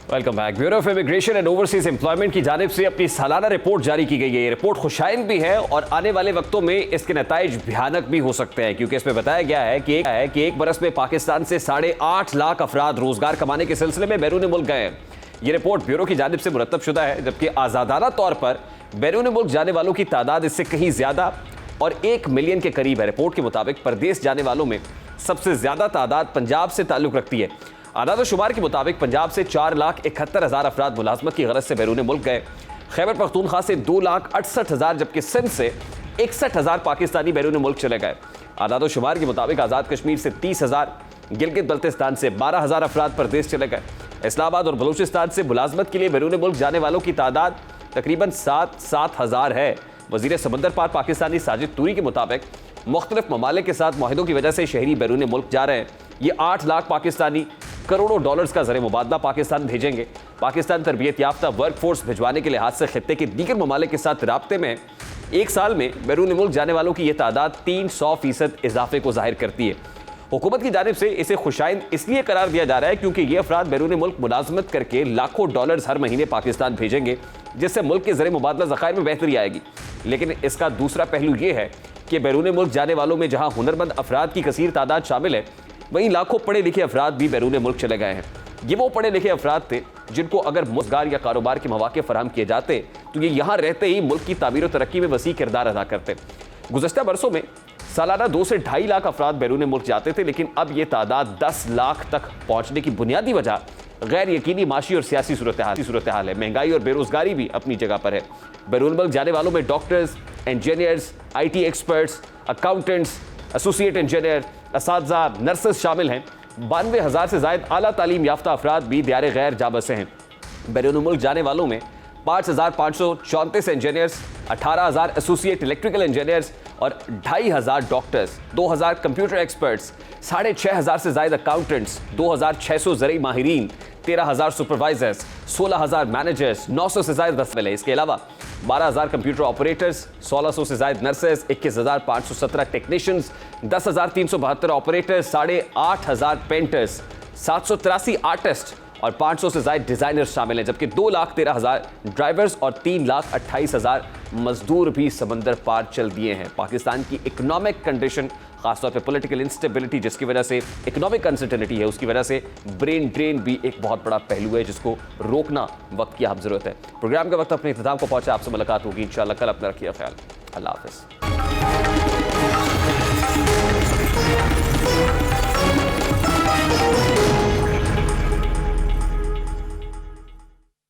Welcome back. Bureau of immigration and overseas employment की जानिब से अपनी सालाना रिपोर्ट जारी की गई है। ये रिपोर्ट खुशाइन भी है और आने वाले वक्तों में इसके नताइज भयानक भी हो सकते हैं, क्योंकि इसमें बताया गया है कि एक बरस में पाकिस्तान से 8.5 लाख अफराद रोजगार कमाने के सिलसिले में बैरून मुल्क गए हैं। ये रिपोर्ट ब्यूरो की जानिब से मुरतब शुदा है, जबकि आज़ादाना तौर पर बैरून मुल्क जाने वालों की तादाद इससे कहीं ज्यादा और 1 मिलियन के करीब है। रिपोर्ट के मुताबिक परदेश जाने वालों में सबसे ज्यादा तादाद पंजाब से ताल्लुक रखती है। आदाद शुमार के मुताबिक पंजाब से 4,71,000 अफराद मुलाजमत की गरज से बैरून मुल्क गए। खैबर पख्तूनख्वा से 2,68,000, जबकि सिंध से 61,000 पाकिस्तानी बैरून मुल्क चले गए। आदाद शुमार के मुताबिक आज़ाद कश्मीर से 30,000, गिलगित बल्तिस्तान से 12,000 अफराद परदेश चले गए। इस्लामाबाद और बलूचिस्तान से मुलाजमत के लिए बैरून मुल्क जाने वालों की तादाद तकरीबन 7,000 है। वजीर समंदर पार पाकिस्तानी साजिद तूरी के मुताबिक मुख्तलिफ ममालिक के साथ मुआहिदों की वजह से शहरी बैरून मुल्क जा रहे हैं। ये 8 लाख पाकिस्तानी करोड़ों डॉलर्स का ज़र मुबादला पाकिस्तान भेजेंगे। पाकिस्तान तरबियत याफ्ता वर्क फोर्स भिजवाने के लिहाज से खित्ते के दीगर ममालिक के साथ राब्ते में एक साल में बैरून मुल्क जाने वालों की यह तादाद 300% इजाफे को जाहिर करती है। हुकूमत की जानिब से इसे खुशाइंद इसलिए करार दिया जा रहा है क्योंकि ये अफराद बैरून मुल्क मुलाजमत करके लाखों डॉलर्स हर महीने पाकिस्तान भेजेंगे, जिससे मुल्क के ज़र मुबादला ज़खायर में बेहतरी आएगी। लेकिन इसका दूसरा पहलू ये है कि बैरून मुल्क जाने वालों में जहाँ हुनरमंद अफराद की कसीर तादाद शामिल है, वहीं लाखों पढ़े लिखे अफराद भी बैरून मुल्क चले गए हैं। ये वो पढ़े लिखे अफराद थे जिनको अगर रोजगार या कारोबार के मौके फराहम किए जाते तो ये यहाँ रहते ही मुल्क की तामीर और तरक्की में वसी किरदार अदा करते। गुज़श्ता बरसों में सालाना 2 से 2.5 लाख अफराद बैरून मुल्क जाते थे, लेकिन अब ये तादाद 10 लाख तक पहुँचने की बुनियादी वजह गैर यकीनी माशी और सियासी सूरत हाल है। महंगाई और बेरोजगारी भी अपनी जगह पर है। बैरून मुल्क जाने वालों में doctors, engineers, IT experts, accountants, associate engineer, असातिज़ा, नर्सेस शामिल हैं। 92,000 से ज़ायद आला तालीम याफ्ता अफराद भी दियारे गैर जा बसे हैं। बैरून मुल्क जाने वालों में 5,534 इंजीनियर्स, 18,000 एसोसिएट इलेक्ट्रिकल इंजीनियर्स और 2,500 डॉक्टर्स, 2,000 कंप्यूटर एक्सपर्ट्स, 6,500 से ज़ायद अकाउंटेंट्स, 2,600 ज़रई माहिरीन, 13,000 सुपरवाइजर्स, 16,000 मैनेजर्स, 900 से ज़ायद दस्ते। इसके अलावा 12,000 कंप्यूटर ऑपरेटर्स, 1,600 से ज़ायद nurses, 21,517 technicians, 10,372 operators, 8,500 painters, 783 artist और 500 से ज़ायद डिज़ाइनर्स शामिल हैं, जबकि 2,13,000 ड्राइवर्स और 3,28,000 मजदूर भी समंदर पार चल दिए हैं। पाकिस्तान की इकोनॉमिक कंडीशन खासतौर पे पॉलिटिकल इंस्टेबिलिटी जिसकी वजह से इकोनॉमिक अनसर्टेनिटी है, उसकी वजह से ब्रेन ड्रेन भी एक बहुत बड़ा पहलू है जिसको रोकना वक्त की आप जरूरत है। प्रोग्राम का वक्त अपने इख्तिताम को पहुंचा, आपसे मुलाकात होगी इंशाल्लाह कल। अपना रखिए ख्याल। अल्लाह हाफिज।